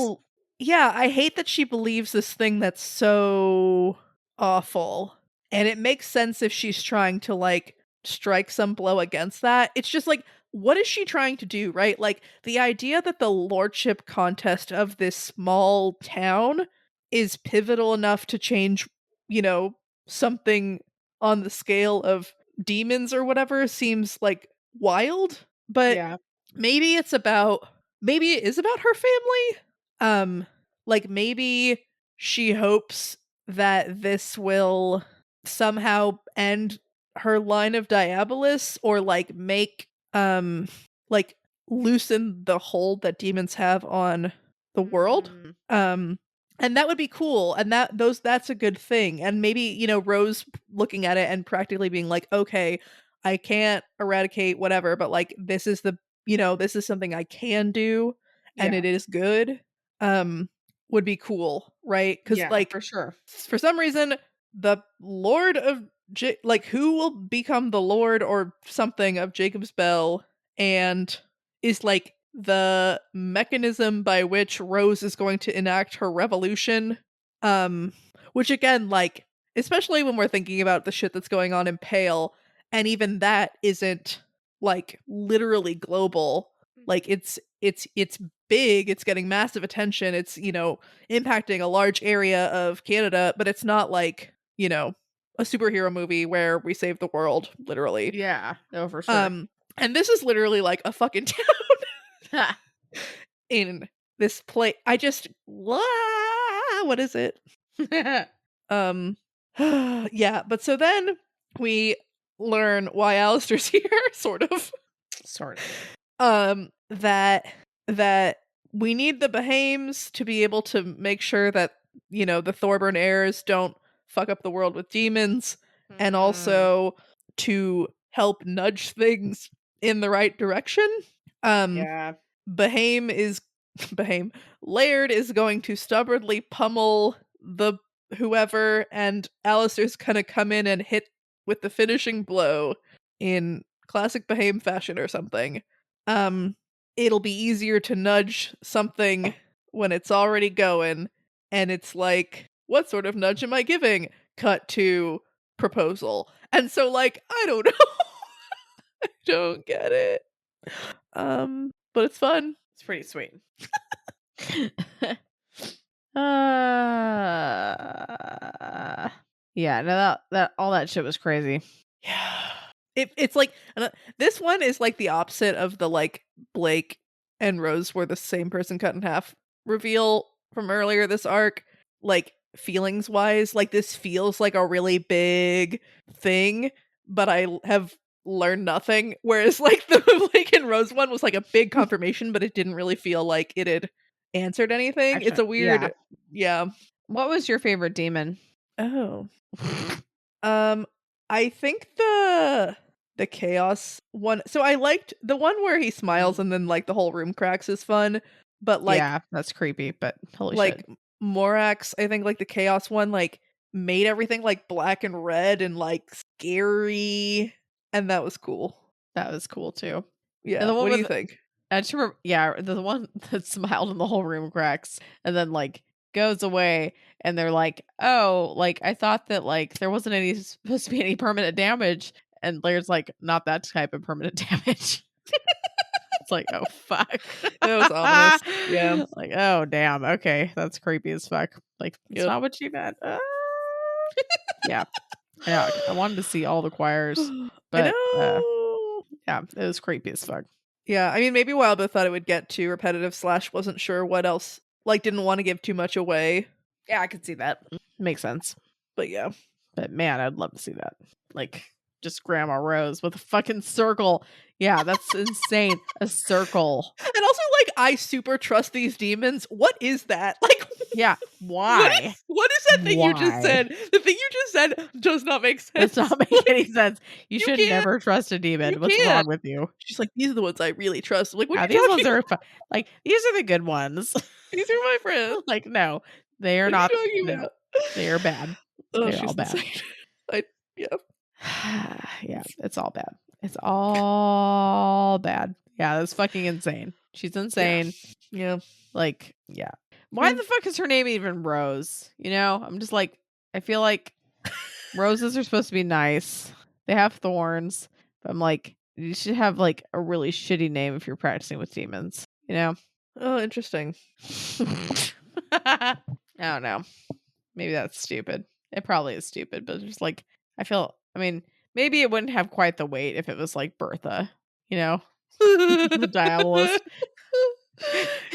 yeah, I hate that she believes this thing that's so awful. And it makes sense if she's trying to like strike some blow against that. It's just like, what is she trying to do, right? Like the idea that the lordship contest of this small town is pivotal enough to change, you know, something on the scale of demons or whatever seems like wild. But Yeah. maybe maybe it is about her family. Like maybe she hopes that this will somehow end her line of Diabolus, or like make like loosen the hold that demons have on the world. Mm. And that would be cool, and that's a good thing. And maybe, you know, Rose looking at it and practically being like, okay, I can't eradicate whatever, but like this is the, you know, this is something I can do and Yeah. it is good, would be cool, right? Because Yeah, like for sure. for some reason the Lord of like who will become the Lord or something of Jacob's Bell and is like the mechanism by which Rose is going to enact her revolution. Which again, like, especially when we're thinking about the shit that's going on in Pale, and even that isn't like literally global. Like it's big, it's getting massive attention, it's, you know, impacting a large area of Canada, but it's not like, you know, a superhero movie where we save the world, literally. Yeah. No, for sure. And this is literally like a fucking town in this place. I just what is it? Um yeah, but so then we learn why Alistair's here, sort of. Sort of. That we need the Behames to be able to make sure that, you know, the Thorburn heirs don't fuck up the world with demons, and Mm. also to help nudge things in the right direction. Um Yeah. Behame is Behame Laird is going to stubbornly pummel the whoever, and Alistair's gonna come in and hit with the finishing blow in classic Behame fashion or something. Um It'll be easier to nudge something when it's already going, and it's like, what sort of nudge am I giving? Cut to proposal. And so like, I don't know. I don't get it. But it's fun. It's pretty sweet. Yeah, no, that all that shit was crazy. Yeah. It's like this one is like the opposite of the like Blake and Rose were the same person cut in half reveal from earlier this arc. Like feelings wise, like this feels like a really big thing, but have learned nothing. Whereas like the Blake and Rose one was like a big confirmation, but it didn't really feel like it had answered anything. It's Actually, a yeah. weird, yeah. What was your favorite demon? Oh. I think the chaos one. So I liked the one where he smiles and then like the whole room cracks is fun, but Yeah, that's creepy, but holy shit. like Morax, I think like the chaos one like made everything like black and red and like scary, and that was cool. That was cool too. Yeah. And the one What do you with think? I just remember, yeah, the one that smiled and the whole room cracks and then like goes away and they're like, oh, like I thought that like there wasn't any supposed to be any permanent damage. And Laird's like, not that type of permanent damage. It's like, oh fuck. That was ominous. Yeah. Like, oh damn. Okay. That's creepy as fuck. Like, it's Yep. not what you meant. Yeah. Yeah. I wanted to see all the choirs. I But know. yeah, it was creepy as fuck. Yeah, I mean, maybe Wildbow thought it would get too repetitive / wasn't sure what else, like didn't want to give too much away. Yeah, I could see that. Makes sense. But yeah. But man, I'd love to see that. Like, just Grandma Rose with a fucking circle. Yeah, that's insane. A circle. And also, like, I super trust these demons. What is that? Like, Yeah, why? what is that thing you just Why? said? The thing you just said does not make sense. Does not make Like, any sense. You should can't- never trust a demon. you What's can't. wrong with you? She's like, these are the ones I really trust. I'm like, what Yeah, are you these ones talking are about? like these are the good ones. These are my friends. Like, no, they are What not. are you talking No, about? they are bad. Oh, They're she's all bad. insane. Yeah, it's all bad. It's all bad. Yeah, that's fucking insane. She's insane. Yeah. Like, yeah. Why mean- the fuck is her name even Rose? You know, I'm just like, I feel like roses are supposed to be nice. They have thorns. But I'm like, you should have like a really shitty name if you're practicing with demons, you know? Oh, interesting. I don't know. Maybe that's stupid. It probably is stupid, but just like, I mean, maybe it wouldn't have quite the weight if it was like Bertha, you know? The Diabolist.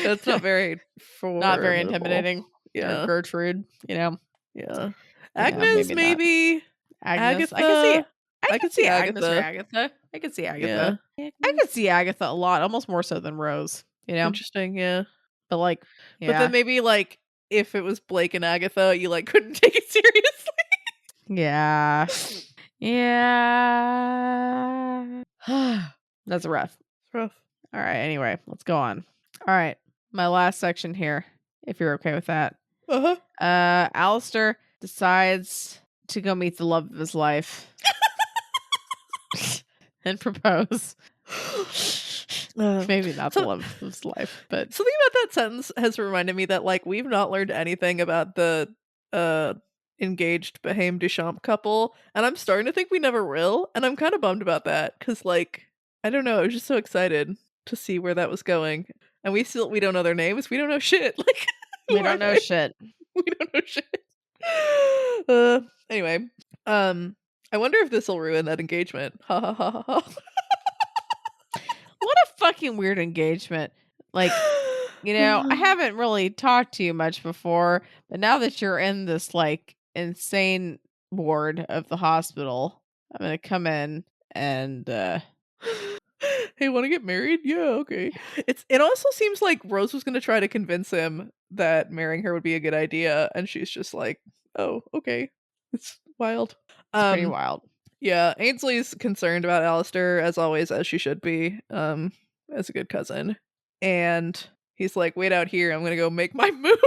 That's not very Not very formidable. intimidating. Yeah. Or Gertrude, you know? Yeah. Yeah, Agnes, maybe not. maybe. Agnes. I can see Agnes or Agatha. Agatha. I can see Yeah. Agatha. I could see Agatha a lot, almost more so than Rose, you know? Interesting, yeah. But like, yeah. But then maybe like if it was Blake and Agatha, you like couldn't take it seriously. Yeah. Yeah. That's rough. It's rough. All right. Anyway, let's go on. All right. My last section here, if you're okay with that. Uh-huh. Alister decides to go meet the love of his life and propose. Maybe not the love of his life, but something about that sentence has reminded me that like we've not learned anything about the engaged Behaim Duchamp couple, and I'm starting to think we never will, and I'm kind of bummed about that because like I don't know, I was just so excited to see where that was going, and we don't know their names, we don't know shit. Like we don't know shit. We don't know shit. Anyway, I wonder if this will ruin that engagement. Ha ha ha ha ha. What a fucking weird engagement. Like, you know, I haven't really talked to you much before, but now that you're in this like insane ward of the hospital, I'm gonna come in and hey, want to get married? Yeah, okay. It also seems like Rose was gonna try to convince him that marrying her would be a good idea, and she's just like, oh, okay. It's wild. it's pretty wild. Yeah, Ainsley's concerned about Alister, as always, as she should be, as a good cousin. And he's like, wait out here, I'm gonna go make my move.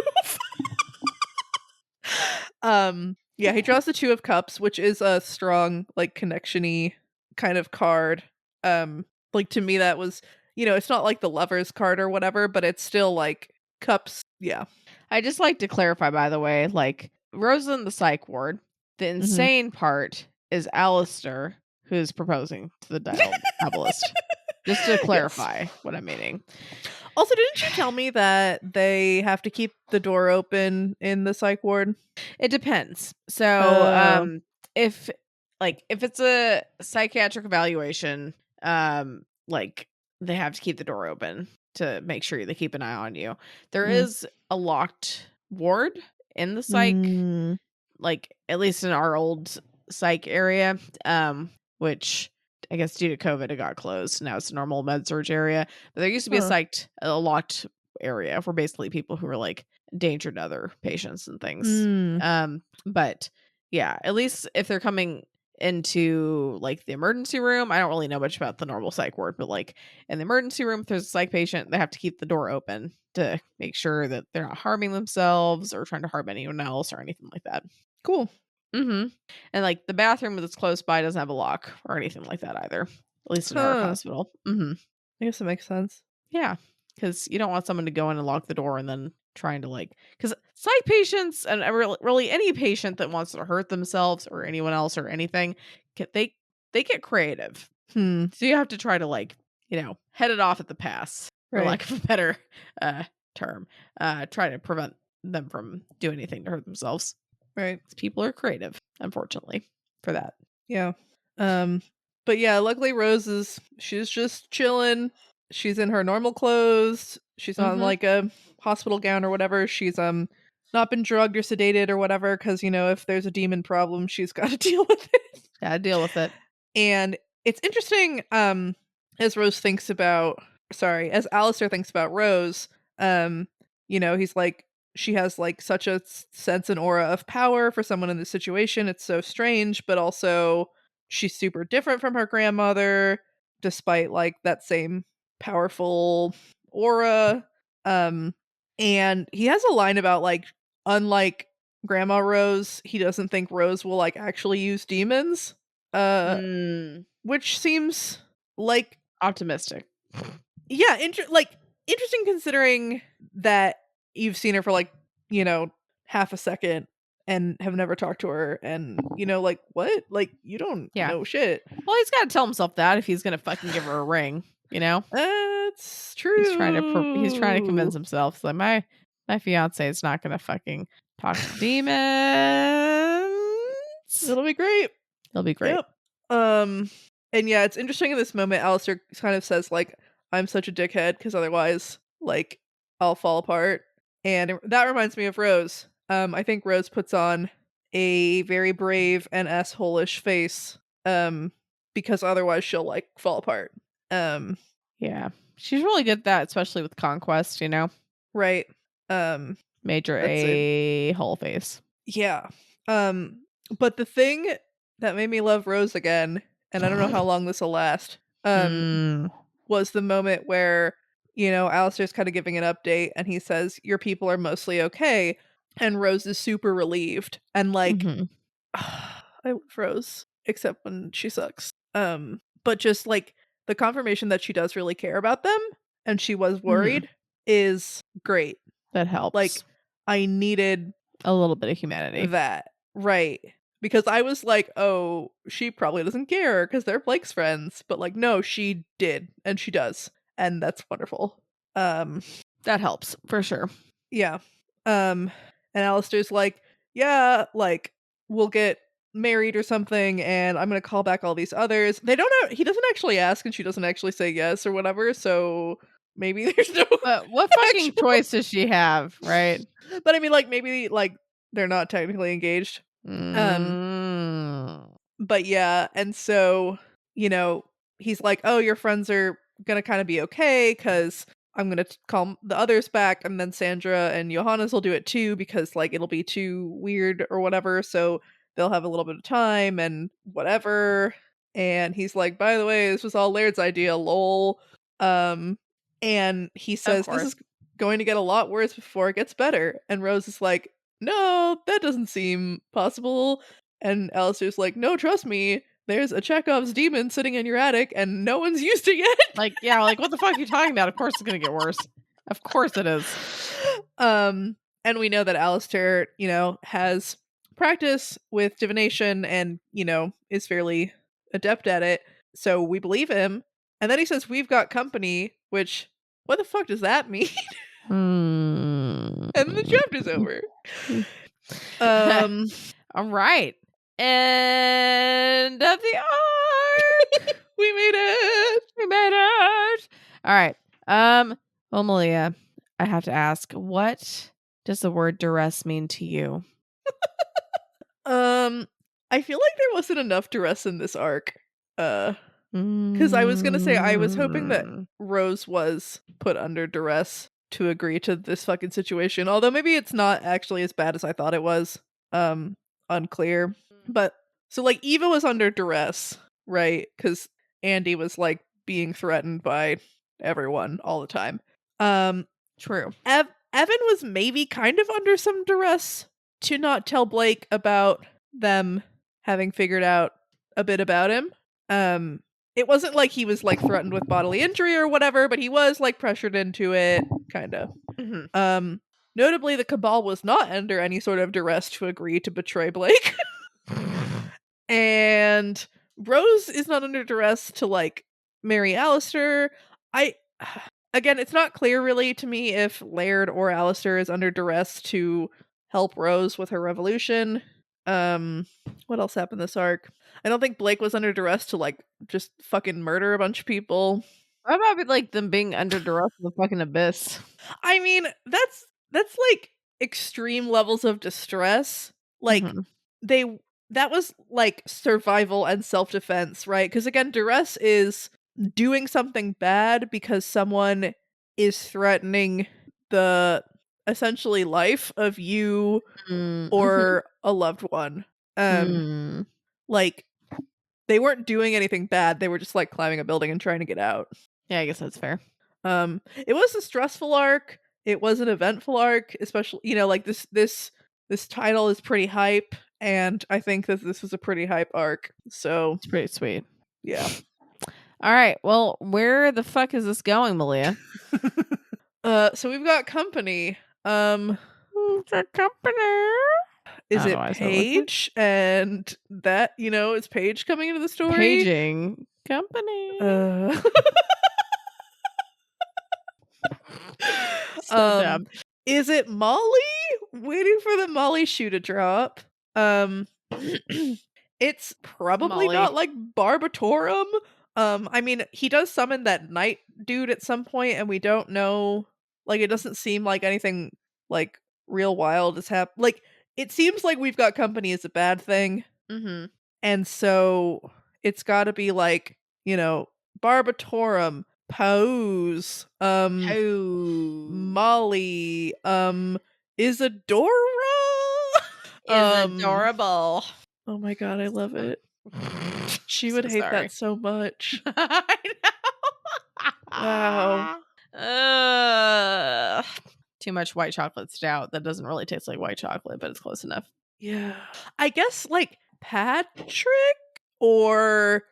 Yeah, he draws the Two of Cups, which is a strong, like, connection-y kind of card. Like, to me, that was, you know, it's not like the Lover's card or whatever, but it's still, like, cups, yeah. I just like to clarify, by the way, like, Rose in the psych ward, the insane part is Alister, who's proposing to the Diabolist. Just to clarify what I'm meaning. Also, didn't you tell me that they have to keep the door open in the psych ward? It depends. So, if it's a psychiatric evaluation, like they have to keep the door open to make sure they keep an eye on you. There is a locked ward in the psych, like at least in our old psych area, which I guess due to COVID it got closed. Now it's a normal med surg area. But there used to be a locked area for basically people who are like a danger to other patients and things. But yeah, at least if they're coming into like the emergency room, I don't really know much about the normal psych ward, but like in the emergency room, if there's a psych patient, they have to keep the door open to make sure that they're not harming themselves or trying to harm anyone else or anything like that. Cool. And like the bathroom that's close by doesn't have a lock or anything like that either, at least in our hospital. I guess it makes sense. Yeah, because you don't want someone to go in and lock the door and then trying to like, because psych patients and really any patient that wants to hurt themselves or anyone else or anything, they get creative. So you have to try to like, head it off at the pass, for lack of a better term. Try to prevent them from doing anything to hurt themselves. Right. People are creative, unfortunately, for that. Yeah. But yeah, luckily she's just chilling. She's in her normal clothes. She's not in like a hospital gown or whatever. She's not been drugged or sedated or whatever, because if there's a demon problem, she's got to deal with it. Gotta deal with it. And it's interesting, as Alister thinks about Rose, he's like, she has like such a sense and aura of power for someone in this situation. It's so strange, but also she's super different from her grandmother, despite like that same powerful aura. And he has a line about like, unlike Grandma Rose, he doesn't think Rose will like actually use demons. Which seems like optimistic. Yeah, interesting considering that you've seen her for like, half a second and have never talked to her, and like, what? Like, you don't know shit. Well, he's got to tell himself that if he's gonna fucking give her a ring, That's true. He's trying to convince himself that my fiance is not gonna fucking talk to demons. It'll be great. Yep. And yeah, it's interesting in this moment, Alister kind of says like, I'm such a dickhead because otherwise, like, I'll fall apart. And that reminds me of Rose. I think Rose puts on a very brave and asshole-ish face, because otherwise she'll like fall apart. Yeah, she's really good at that, especially with Conquest. Right. Major a-hole face. Yeah. But the thing that made me love Rose again, and I don't know how long this will last, was the moment where, Alistair's kind of giving an update and he says, your people are mostly okay. And Rose is super relieved. And like, I love Rose, except when she sucks. But just like the confirmation that she does really care about them and she was worried is great. That helps. Like, I needed a little bit of humanity. That. Right. Because I was like, oh, she probably doesn't care because they're Blake's friends. But like, no, she did. And she does. And that's wonderful. That helps for sure. Yeah. And Alistair's like, yeah, like, we'll get married or something, and I'm gonna call back all these others. They don't know, he doesn't actually ask, and she doesn't actually say yes or whatever, so maybe there's no But what fucking choice does she have, right? But I mean, like, maybe like they're not technically engaged. But yeah, and so, he's like, oh, your friends are gonna kind of be okay because I'm gonna call the others back, and then Sandra and Johannes will do it too because like it'll be too weird or whatever, so they'll have a little bit of time and whatever. And he's like, by the way, this was all Laird's idea, lol. And he says this is going to get a lot worse before it gets better. And Rose is like, no, that doesn't seem possible. And Alistair's like, no, trust me, there's a Chekhov's demon sitting in your attic and no one's used it yet. Like, yeah, like what the fuck are you talking about? Of course it's gonna get worse. Of course it is. And we know that Alister, has practice with divination and, is fairly adept at it. So we believe him. And then he says, we've got company, which, what the fuck does that mean? And the chapter's over. All right. End of the arc. We made it. All right. Well, Malia, I have to ask, what does the word duress mean to you? I feel like there wasn't enough duress in this arc. Because I was gonna say I was hoping that Rose was put under duress to agree to this fucking situation. Although maybe it's not actually as bad as I thought it was. Unclear. But so like Eva was under duress, right? Because Andy was like being threatened by everyone all the time. True. Evan was maybe kind of under some duress to not tell Blake about them having figured out a bit about him. It wasn't like he was like threatened with bodily injury or whatever, but he was like pressured into it, kind of. Mhm. Notably, the Cabal was not under any sort of duress to agree to betray Blake. And Rose is not under duress to like marry Alister. Again, it's not clear really to me if Laird or Alister is under duress to help Rose with her revolution. What else happened this arc? I don't think Blake was under duress to like just fucking murder a bunch of people. What about like them being under duress in the fucking abyss? I mean, that's like extreme levels of distress. Like Mhm. that was like survival and self-defense, right? Because again, duress is doing something bad because someone is threatening the essentially life of you Mhm. or a loved one. Mm. Like they weren't doing anything bad, they were just like climbing a building and trying to get out. Yeah, I guess that's fair. It was a stressful arc. It was an eventful arc, especially like this title is pretty hype, and I think that this was a pretty hype arc. So It's pretty sweet. yeah. All right. Well, where the fuck is this going, Malia? So we've got company. The company. Is I don't know it why I said it like that. Paige? And that, is Paige coming into the story? Paging company. So dumb. Is it Molly? Waiting for the Molly shoe to drop. It's probably Molly. not like Barbatorum. I mean, he does summon that night dude at some point, and we don't know. Like, it doesn't seem like anything like real wild has happened. Like, it seems like we've got company as a bad thing, Mm-hmm. and so it's got to be like Barbatorum, Pose, Oh. Molly, Isadora. Is adorable. Oh my god, I love it. She So would hate sorry. that so much. I know. Wow. Too much white chocolate stout. That doesn't really taste like white chocolate, but it's close enough. Yeah. I guess like Patrick or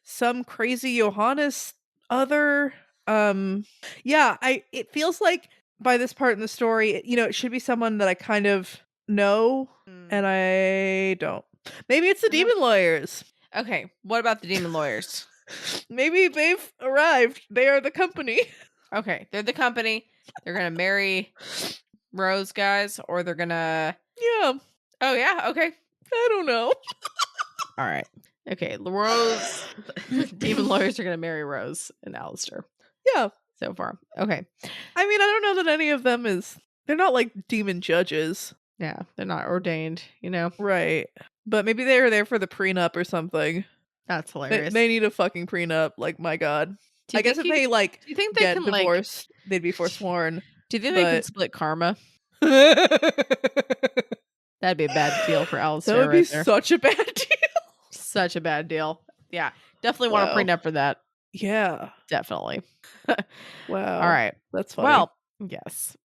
some crazy Johannes other. Yeah, it feels like by this part in the story, it should be someone that I kind of know and I don't. Maybe it's the demon lawyers. Okay, what about the demon lawyers? Maybe they've arrived. They are the company. Okay, they're the company. They're gonna marry Rose, guys, or they're gonna. Yeah. Oh yeah. Okay. I don't know. All right. Okay, Rose. Demon lawyers are gonna marry Rose and Alister. Yeah. So far. Okay. I mean, I don't know that any of them is. They're not like demon judges. Yeah, they're not ordained. Right. But maybe they were there for the prenup or something. That's hilarious. They need a fucking prenup. Like, my god. I guess if they like do you think they get can divorced, they'd be forsworn. Do you think they can split karma? That'd be a bad deal for Alister. That would be right there. such a bad deal. Such a bad deal. Yeah, definitely want a prenup for that. Yeah, definitely. Wow. All right, that's funny. Well, yes.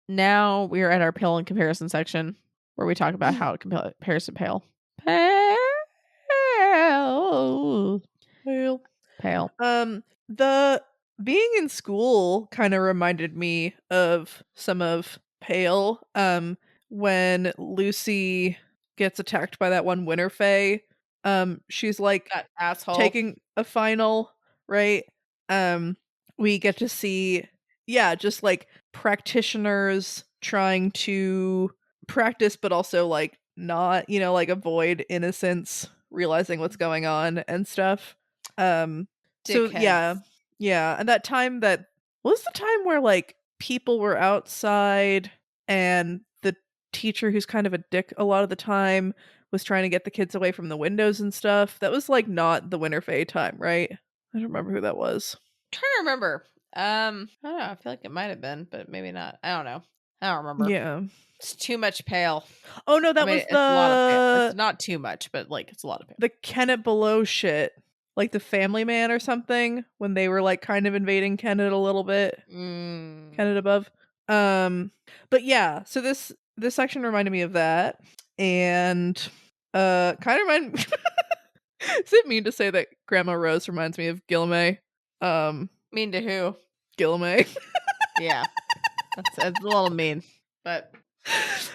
Now we are at our pale and comparison section where we talk about how it compares to pale. Pale. The being in school kind of reminded me of some of Pale. When Lucy gets attacked by that one Winter Fae, she's like that asshole taking a final, right? We get to see, just like practitioners trying to practice, but also like not, like avoid innocence, realizing what's going on and stuff. So Dickheads. yeah, and that time that was the time where like people were outside and the teacher, who's kind of a dick a lot of the time, was trying to get the kids away from the windows and stuff. That was like not the Winter Fae time, right? I don't remember who that was. I'm trying to remember. I don't know. I feel like it might have been, but maybe not. I don't know. I don't remember. Yeah. It's too much pale. Oh no, that was it's a lot of pale. It's the not too much, but like it's a lot of pale. Kennett Below shit. Like the Family Man or something, when they were like kind of invading Kennett a little bit. Kennett Above. But yeah, so this section reminded me of that. And kind of remind is it mean to say that Grandma Rose reminds me of Gilame? Mean to who? Gilame. Yeah. That's a little mean. But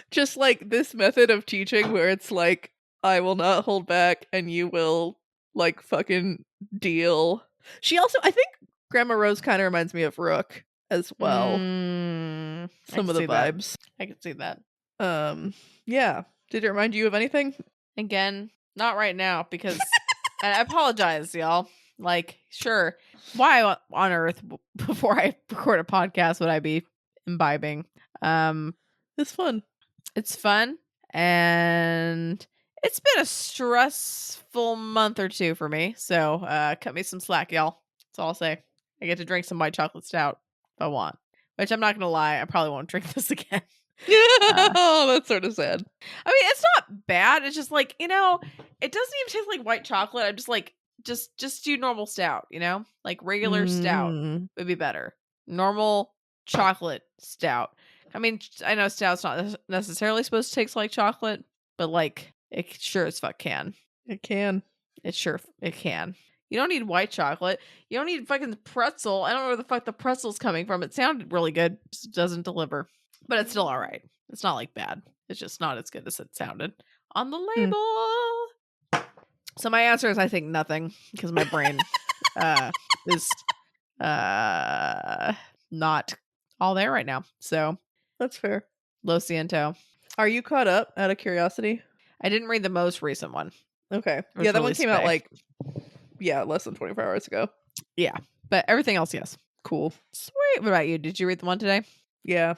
just like this method of teaching where it's like, I will not hold back and you will like fucking deal. She also, I think Grandma Rose kind of reminds me of Rook as well. Some of the vibes. I can see that. Yeah. Did it remind you of anything? Again, not right now because and I apologize, y'all. Like, sure, why on earth before I record a podcast would I be imbibing? It's fun. It's fun, and it's been a stressful month or two for me. So, cut me some slack, y'all. That's all I'll say. I get to drink some white chocolate stout if I want, which I'm not gonna lie, I probably won't drink this again. Oh, that's sort of sad. I mean, it's not bad. It's just like, it doesn't even taste like white chocolate. I'm just like, just do normal stout, like regular stout would be better. Normal chocolate stout. I mean, I know stout's not necessarily supposed to taste like chocolate, but like it sure as fuck can. It can. It can. You don't need white chocolate. You don't need fucking pretzel. I don't know where the fuck the pretzel's coming from. It sounded really good. Just doesn't deliver. But it's still all right. It's not like bad. It's just not as good as it sounded on the label. So my answer is I think nothing because my brain is not all there right now. So that's fair. Lo siento. Are you caught up out of curiosity? I didn't read the most recent one. Okay. Yeah, that one came out like less than 24 hours ago. Yeah. But everything else, yes. Cool. Sweet. What about you? Did you read the one today? Yeah.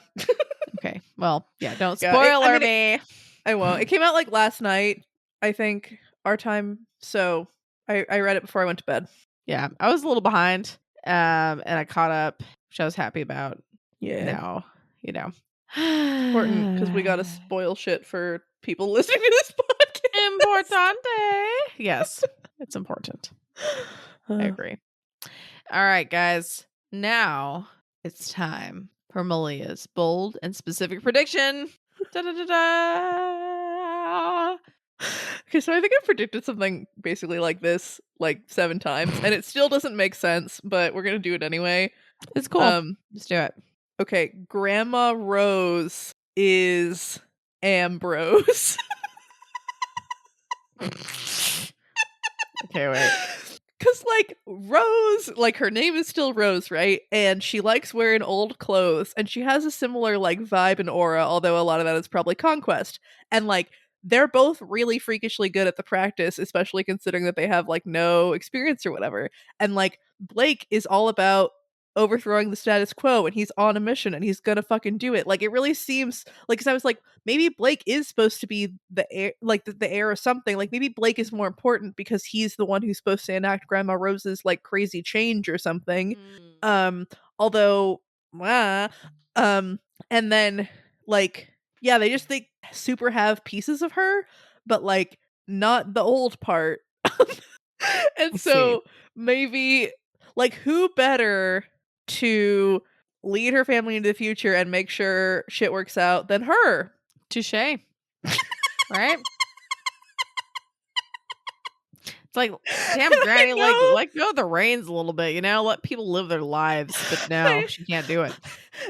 Okay. Well, yeah, don't spoiler me. I won't. It came out like last night, I think, our time. So I read it before I went to bed. Yeah. I was a little behind. And I caught up, which I was happy about. Yeah. Now, important because we gotta spoil shit for people listening to this podcast. Importante. Yes. It's important. I agree. All right, guys. Now it's time for Malia's bold and specific prediction. Da-da-da-da. Okay, so I think I predicted something basically like this like 7 times, and it still doesn't make sense, but we're gonna do it anyway. It's cool. Let's do it. Okay, Grandma Rose is Ambrose. Okay, wait. Because, like, Rose, like, her name is still Rose, right? And she likes wearing old clothes, and she has a similar, like, vibe and aura, although a lot of that is probably conquest. And, like, they're both really freakishly good at the practice, especially considering that they have, like, no experience or whatever. And, like, Blake is all about overthrowing the status quo, and he's on a mission, and he's gonna fucking do it. Like, it really seems like, because I was like, maybe Blake is supposed to be the heir, like the heir or something. Like, maybe Blake is more important because he's the one who's supposed to enact Grandma Rose's like crazy change or something. Although and then like, yeah, they super have pieces of her, but like not the old part. And so maybe like, who better to lead her family into the future and make sure shit works out than her? Touche. Right? It's like, damn, Granny, like, let go of the reins a little bit, let people live their lives. But no, she can't do it.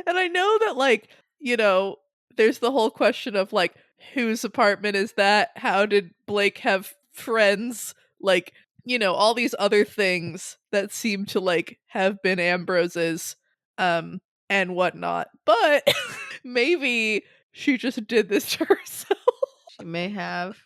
And I know that, like, there's the whole question of, like, whose apartment is that? How did Blake have friends? Like, all these other things that seem to, like, have been Ambrose's, and whatnot. But maybe she just did this to herself. She may have.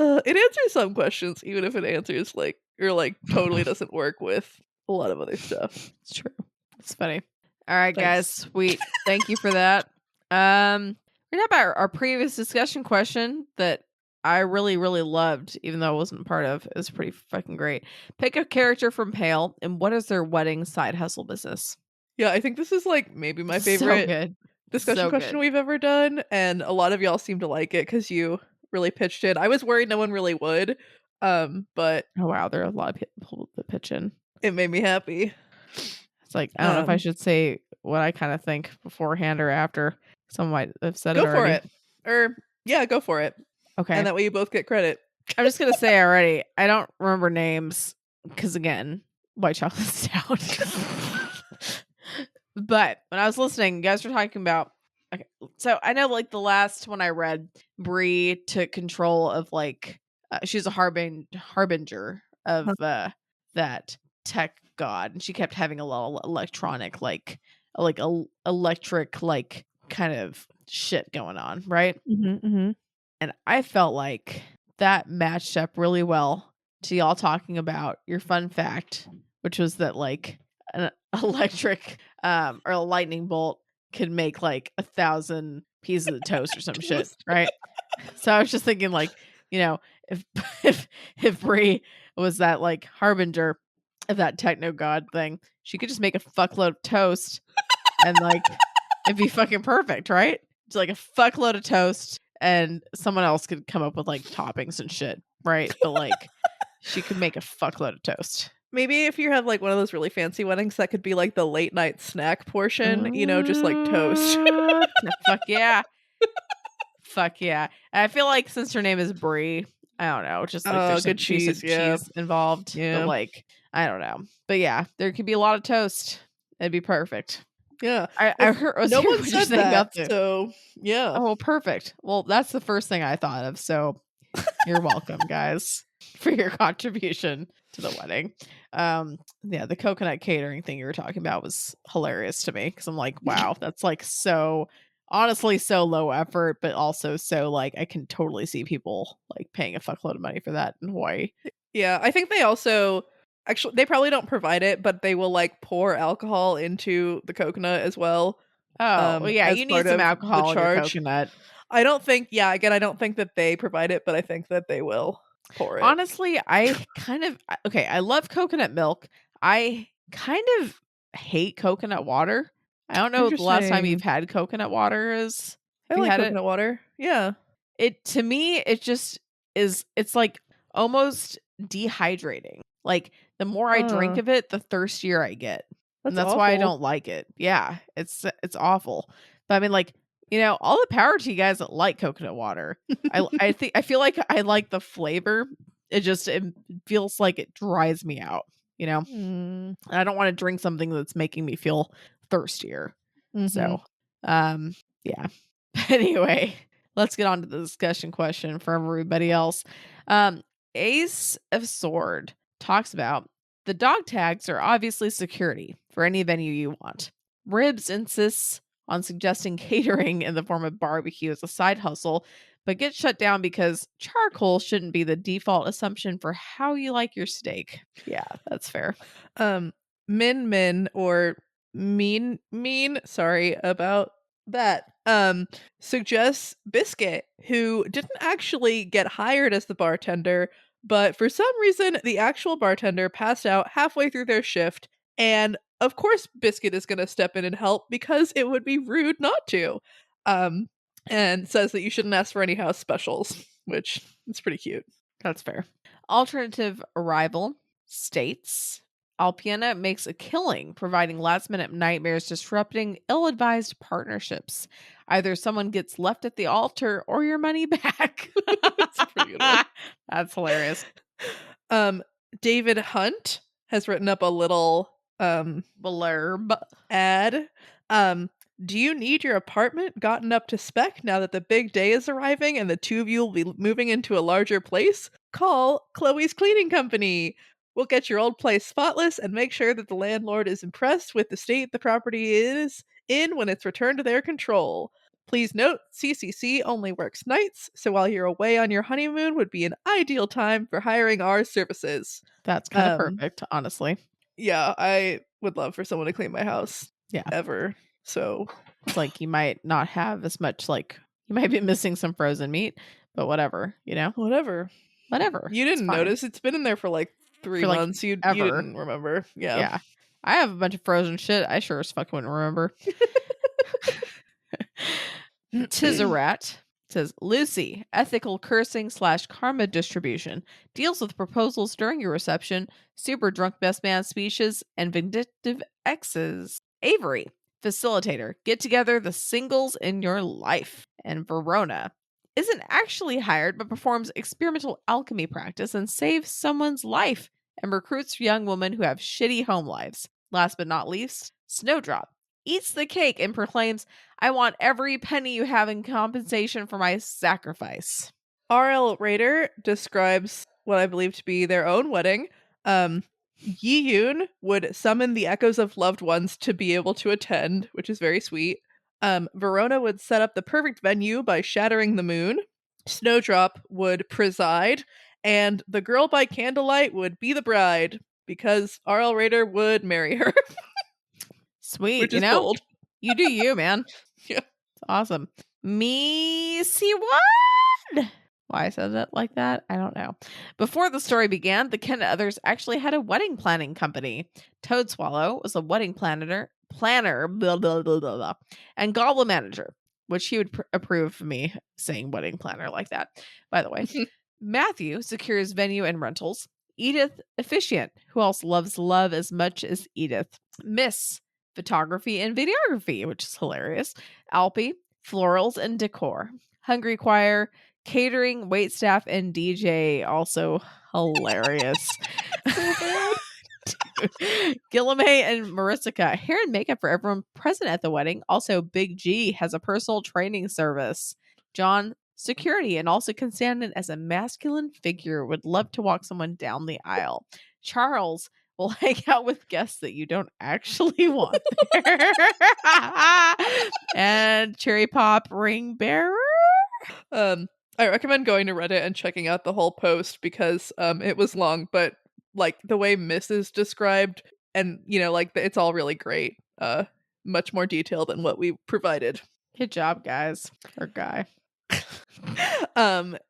It answers some questions, even if it answers, like, or, like, totally doesn't work with a lot of other stuff. It's true. It's funny. All right, guys. Sweet. Thank you for that. We're talking about our previous discussion question that I really, really loved, even though I wasn't part of. It was pretty fucking great. Pick a character from Pale, and what is their wedding side hustle business? Yeah, I think this is like maybe my So favorite good. discussion So question good. we've ever done, and a lot of y'all seem to like it because you really pitched it. I was worried no one really would, but Oh, wow. There are a lot of people that pitch in. it made me happy. It's like, I don't know if I Um, should say what I kind of think beforehand or after. Some might have said it Go for already. it. Or yeah, go for it. Okay. And that way you both get credit. I'm just going to say already, I don't remember names because, again, white chocolate stout. But when I was listening, you guys were talking about. Okay, so I know, like, the last one I read, Bree took control of, like, she's a harbinger of that tech god, and she kept having a lot of electronic, electric, like, kind of shit going on, right? Mm-hmm. And I felt like that matched up really well to y'all talking about your fun fact, which was that, like, an electric or a lightning bolt could make like 1,000 pieces of toast or some shit, right? So I was just thinking, like, you know, if if Brie was that, like, harbinger of that techno god thing, she could just make a fuckload of toast and, like, it'd be fucking perfect, right? It's like a fuckload of toast, and someone else could come up with, like, toppings and shit, right? But, like, she could make a fuckload of toast. Maybe if you have like one of those really fancy weddings, that could be like the late night snack portion, just like toast. Fuck yeah. Fuck yeah. And I feel like since her name is Brie, I don't know, just like Oh, there's some good cheese, decent yeah. cheese involved. But, Yeah. like, I don't know. But yeah, there could be a lot of toast. It'd be perfect. Yeah. I heard No one what you're said saying that, about the. so yeah. Oh, perfect. Well, that's the first thing I thought of. So you're welcome, guys, for your contribution to the wedding. Yeah, the coconut catering thing you were talking about was hilarious to me because I'm like, wow, that's like so honestly so low effort, but also so, like, I can totally see people like paying a fuckload of money for that in Hawaii. Yeah, I think they also actually they probably don't provide it, but they will like pour alcohol into the coconut as well. Oh, well, yeah, As you need part some of the alcohol in your charge. coconut. I don't think I don't think that they provide it, but I think that they will pour it. Honestly, okay, I love coconut milk. I kind of hate coconut water. I don't know what the last time you've Interesting. had coconut water is. I Have you like had it? coconut water. Yeah. It to me, it just it's like almost dehydrating. Like, the more I drink Uh, of it, the thirstier I get. And that's that's why I awful. don't like it. Yeah, it's awful. But I mean, like, all the power to you guys that like coconut water. I feel like I like the flavor. It feels like it dries me out, you know? Mm, I don't want to drink something that's making me feel thirstier. mhm. So, yeah. Anyway, let's get on to the discussion question for everybody else. Um, Ace of Sword talks about the dog tags are obviously security for any venue you want. Ribs insists on suggesting catering in the form of barbecue as a side hustle, but gets shut down because charcoal shouldn't be the default assumption for how you like your steak. Yeah, that's fair. Min or mean, sorry about that. Suggests Biscuit, who didn't actually get hired as the bartender, but for some reason the actual bartender passed out halfway through their shift, and of course Biscuit is going to step in and help because it would be rude not to. Um and says that you shouldn't ask for any house specials, which is pretty cute. That's fair. Alternative Arrival states Alpiena makes a killing providing last minute nightmares disrupting ill advised partnerships. Either someone gets left at the altar or your money back. It's a pretty good one. That's hilarious. David Hunt has written up a little Blurb. ad. Do you need your apartment gotten up to spec now that the big day is arriving and the two of you will be moving into a larger place? Call Chloe's Cleaning Company. We'll get your old place spotless and make sure that the landlord is impressed with the state the property is in when it's returned to their control. Please note, CCC only works nights, so while you're away on your honeymoon would be an ideal time for hiring our services. That's kind of perfect, honestly. Yeah, I would love for someone to clean my house. Yeah. Ever. So it's like you might not have as much, like, you might be missing some frozen meat, But whatever, you know? Whatever. Whatever. You It's didn't fine. notice. It's been in there for like 3 For, like, months. You ever. didn't remember. Yeah. Yeah. I have a bunch of frozen shit. I sure as fuck wouldn't remember. Tizarat says, Lucy, ethical cursing / karma distribution, deals with proposals during your reception, super drunk best man speeches, and vindictive exes. Avery, facilitator, get together the singles in your life. And Verona isn't actually hired but performs experimental alchemy practice and saves someone's life and recruits young women who have shitty home lives. Last but not least, Snowdrop eats the cake and proclaims, I want every penny you have in compensation for my sacrifice. R.L. Rader describes what I believe to be their own wedding. Yi Yoon would summon the echoes of loved ones to be able to attend, which is very sweet. Verona would set up the perfect venue by shattering the moon. Snowdrop would preside, and the girl by candlelight would be the bride because R.L. Rader would marry her. Sweet, Which you is know? bold. You do you, man. Yeah. It's awesome. Me see what? Why I said it like that, I don't know. Before the story began, the Kent others actually had a wedding planning company. Toadswallow was a wedding planner, blah, blah, blah, blah, blah, and Goblin manager, which he would approve of me saying wedding planner like that, by the way. Matthew secures venue and rentals. Edith, officiant, who else loves love as much as Edith. Miss, photography and videography, which is hilarious. Alpy, florals and decor. Hungry choir, catering, waitstaff, and DJ, also hilarious. Gillamay and Marisica, hair and makeup for everyone present at the wedding. Also, Big G has a personal training service. John, security, and also can stand in as a masculine figure. Would love to walk someone down the aisle. Charles will hang out with guests that you don't actually want there. And Cherry Pop, ring bearer. I recommend going to Reddit and checking out the whole post because it was long, but like the way Miss is described and like it's all really great. Much more detailed than what we provided. Good job, guys. Or guy.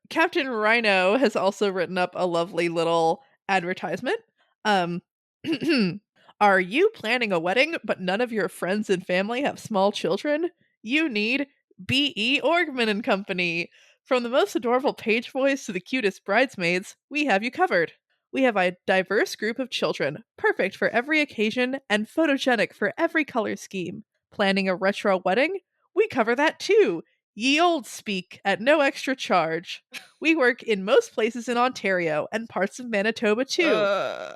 Captain Rhino has also written up a lovely little advertisement. Are you planning a wedding but none of your friends and family have small children? You need B.E. Orgman and Company. From the most adorable page boys to the cutest bridesmaids, we have you covered. We have a diverse group of children, perfect for every occasion and photogenic for every color scheme. Planning a retro wedding? We cover that too. Ye old speak at no extra charge. We work in most places in Ontario and parts of Manitoba too.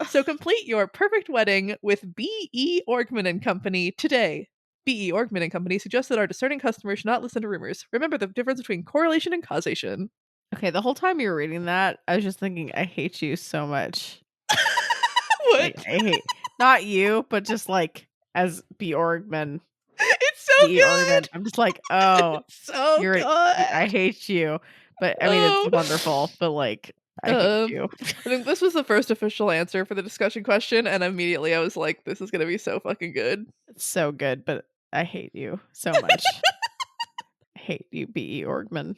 So complete your perfect wedding with B.E. Orgman and Company today. B.E. Orgman and Company suggests that our discerning customers should not listen to rumors. Remember the difference between correlation and causation. Okay, the whole time you were reading that, I was just thinking, I hate you so much. What? Like, I hate not you, but just like as B. Orgman. It's so B. good. Orgman. I'm just like, oh, It's so good. I hate you. But I mean, it's wonderful. But like, I hate you. I think this was the first official answer for the discussion question, and immediately I was like, "This is gonna be so fucking good." It's so good, but I hate you so much. I hate you, B.E. Orgman.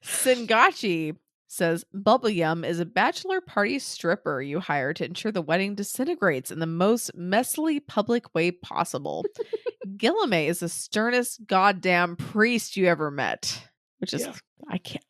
Singachi says Bubble Yum is a bachelor party stripper you hire to ensure the wedding disintegrates in the most messily public way possible. Gillamay is the sternest goddamn priest you ever met. Which is I can't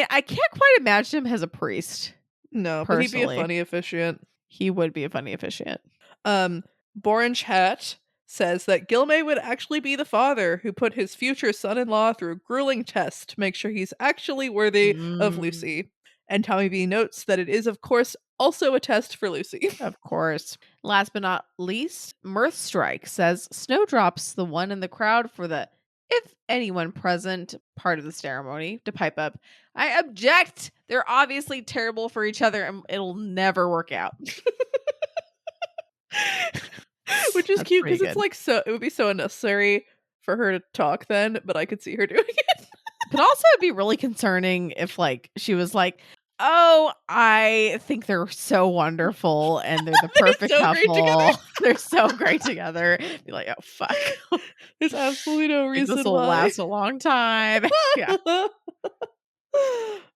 quite imagine him as a priest. No, personally. but he'd be a funny officiant. He would be a funny officiant. Borange Hat says that Gilmay would actually be the father who put his future son-in-law through a grueling test to make sure he's actually worthy of Lucy. And Tommy B notes that it is, of course, also a test for Lucy. Of course. Last but not least, Mirth Strike says Snowdrop's the one in the crowd for the if anyone present part of the ceremony to pipe up. I object. They're obviously terrible for each other and it'll never work out. Which is cute because it's like it would be so unnecessary for her to talk then, but I could see her doing it. But also it'd be really concerning if like she was like, Oh, I think they're so wonderful and they're the perfect so great together. couple. They're so great together. Be like, oh fuck. There's absolutely no Like, reason this will why. last a long time. Yeah. Oh,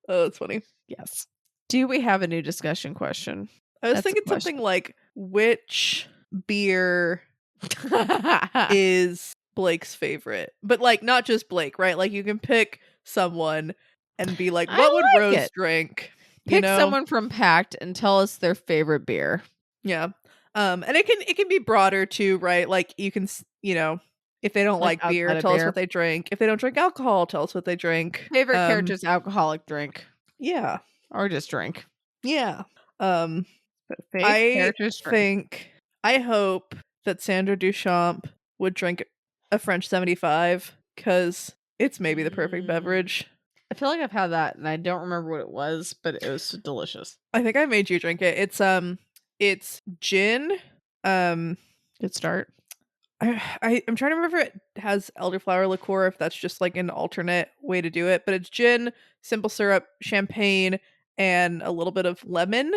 that's funny. Yes. Do we have a new discussion question? I was That's the thinking something like, which beer is Blake's favorite? But like, not just Blake, right? Like, you can pick someone and be like, I what would like Rose it. drink? Pick someone from Pact and tell us their favorite beer. Yeah. And it can be broader too, right? Like, you can, if they don't like beer, outside of tell us beer. what they drink. If they don't drink alcohol, tell us what they drink. Favorite character's alcoholic drink. Yeah. Or just drink. Yeah. I I hope that Sandra Duchamp would drink a French 75 because it's maybe the perfect beverage. I feel like I've had that and I don't remember what it was, but it was delicious. I think I made you drink it. It's gin. Good start. I'm trying to remember if it has elderflower liqueur, if that's just like an alternate way to do it, but it's gin, simple syrup, champagne, and a little bit of lemon.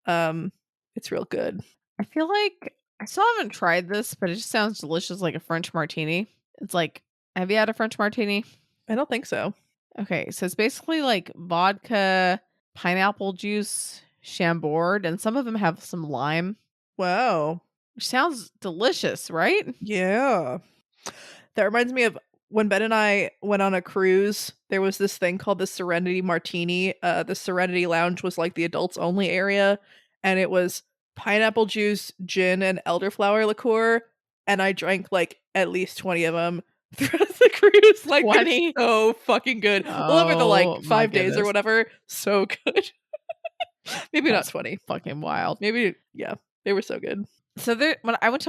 It's real good. I feel like I still haven't tried this, but it just sounds delicious, like a French martini. It's like, have you had a French martini? I don't think so. Okay, so it's basically like vodka, pineapple juice, Chambord, and some of them have some lime. Wow. Which sounds delicious, right? Yeah. That reminds me of when Ben and I went on a cruise, there was this thing called the Serenity Martini. The Serenity Lounge was like the adults only area, and it was pineapple juice, gin, and elderflower liqueur. And I drank like at least 20 of them throughout the cruise. Like, 20? So fucking good. Well, over the like 5 days or goodness. whatever. So good. Maybe That's not 20. Fucking wild. Maybe, yeah. They were so good. So when I went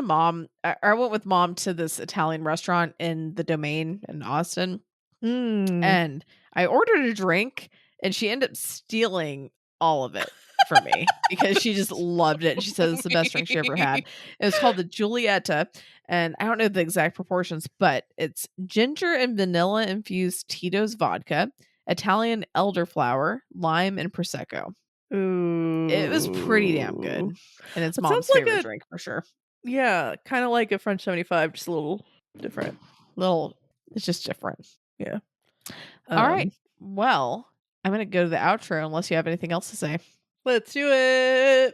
with mom to this Italian restaurant in the Domain in Austin, and I ordered a drink, and she ended up stealing all of it from me because she just loved it. She said it's the best drink she ever had. It was called the Giulietta, and I don't know the exact proportions, but it's ginger and vanilla infused Tito's vodka, Italian elderflower, lime, and prosecco. Ooh. It was pretty damn good. And it's That mom's sounds like favorite a- drink for sure. Yeah, kind of like a French 75, just a little different. It's just different. Yeah. All right. Well, I'm going to go to the outro unless you have anything else to say. Let's do it.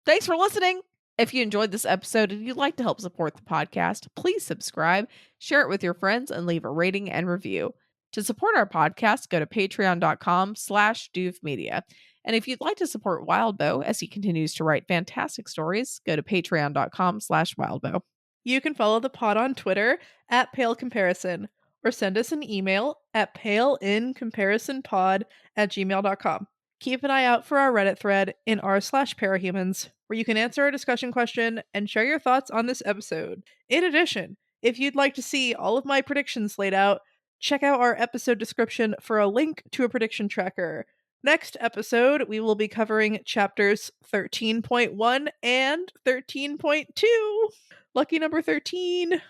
Thanks for listening. If you enjoyed this episode and you'd like to help support the podcast, please subscribe, share it with your friends, and leave a rating and review. To support our podcast, go to patreon.com/doofmedia. And if you'd like to support Wildbow as he continues to write fantastic stories, go to patreon.com/wildbow. You can follow the pod on Twitter at Pale Comparison or send us an email at paleincomparisonpod@gmail.com. Keep an eye out for our Reddit thread in r/parahumans, where you can answer our discussion question and share your thoughts on this episode. In addition, if you'd like to see all of my predictions laid out, check out our episode description for a link to a prediction tracker. Next episode, we will be covering chapters 13.1 and 13.2. Lucky number 13.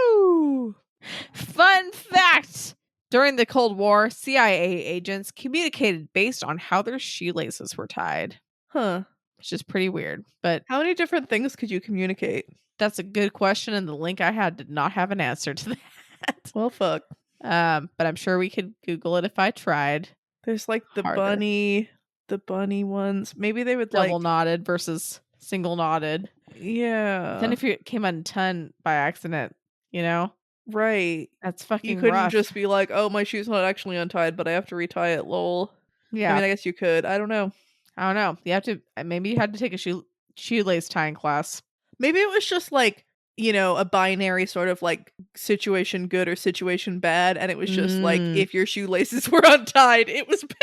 Woo! Fun fact! During the Cold War, CIA agents communicated based on how their shoelaces were tied. Huh. Which is pretty weird. But how many different things could you communicate? That's a good question, and the link I had did not have an answer to that. Well, fuck. But I'm sure we could Google it if I tried. There's like the bunny ones. Maybe they would double knotted versus single knotted. Yeah. Then if it came undone by accident, right? That's fucking. You couldn't rough. just be like, "Oh, my shoe's not actually untied, but I have to retie it." Lol. Yeah. I mean, I guess you could. I don't know. You have to. Maybe you had to take a shoelace tying class. Maybe it was just like, a binary sort of like situation good or situation bad. And it was just like, if your shoelaces were untied, it was bad.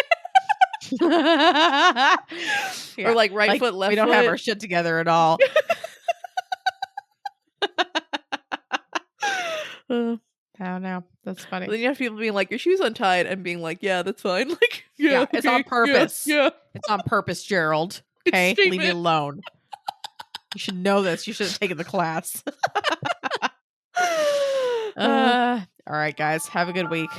Yeah. Or like right foot, left foot. We don't have our shit together at all. I don't know. That's funny. Then you have people being like, your shoe's untied, and being like, yeah, that's fine. Like, yeah, it's on purpose. Yeah. It's on purpose, Gerald. Okay, leave me alone. You should know this. You should have taken the class. All right, guys. Have a good week.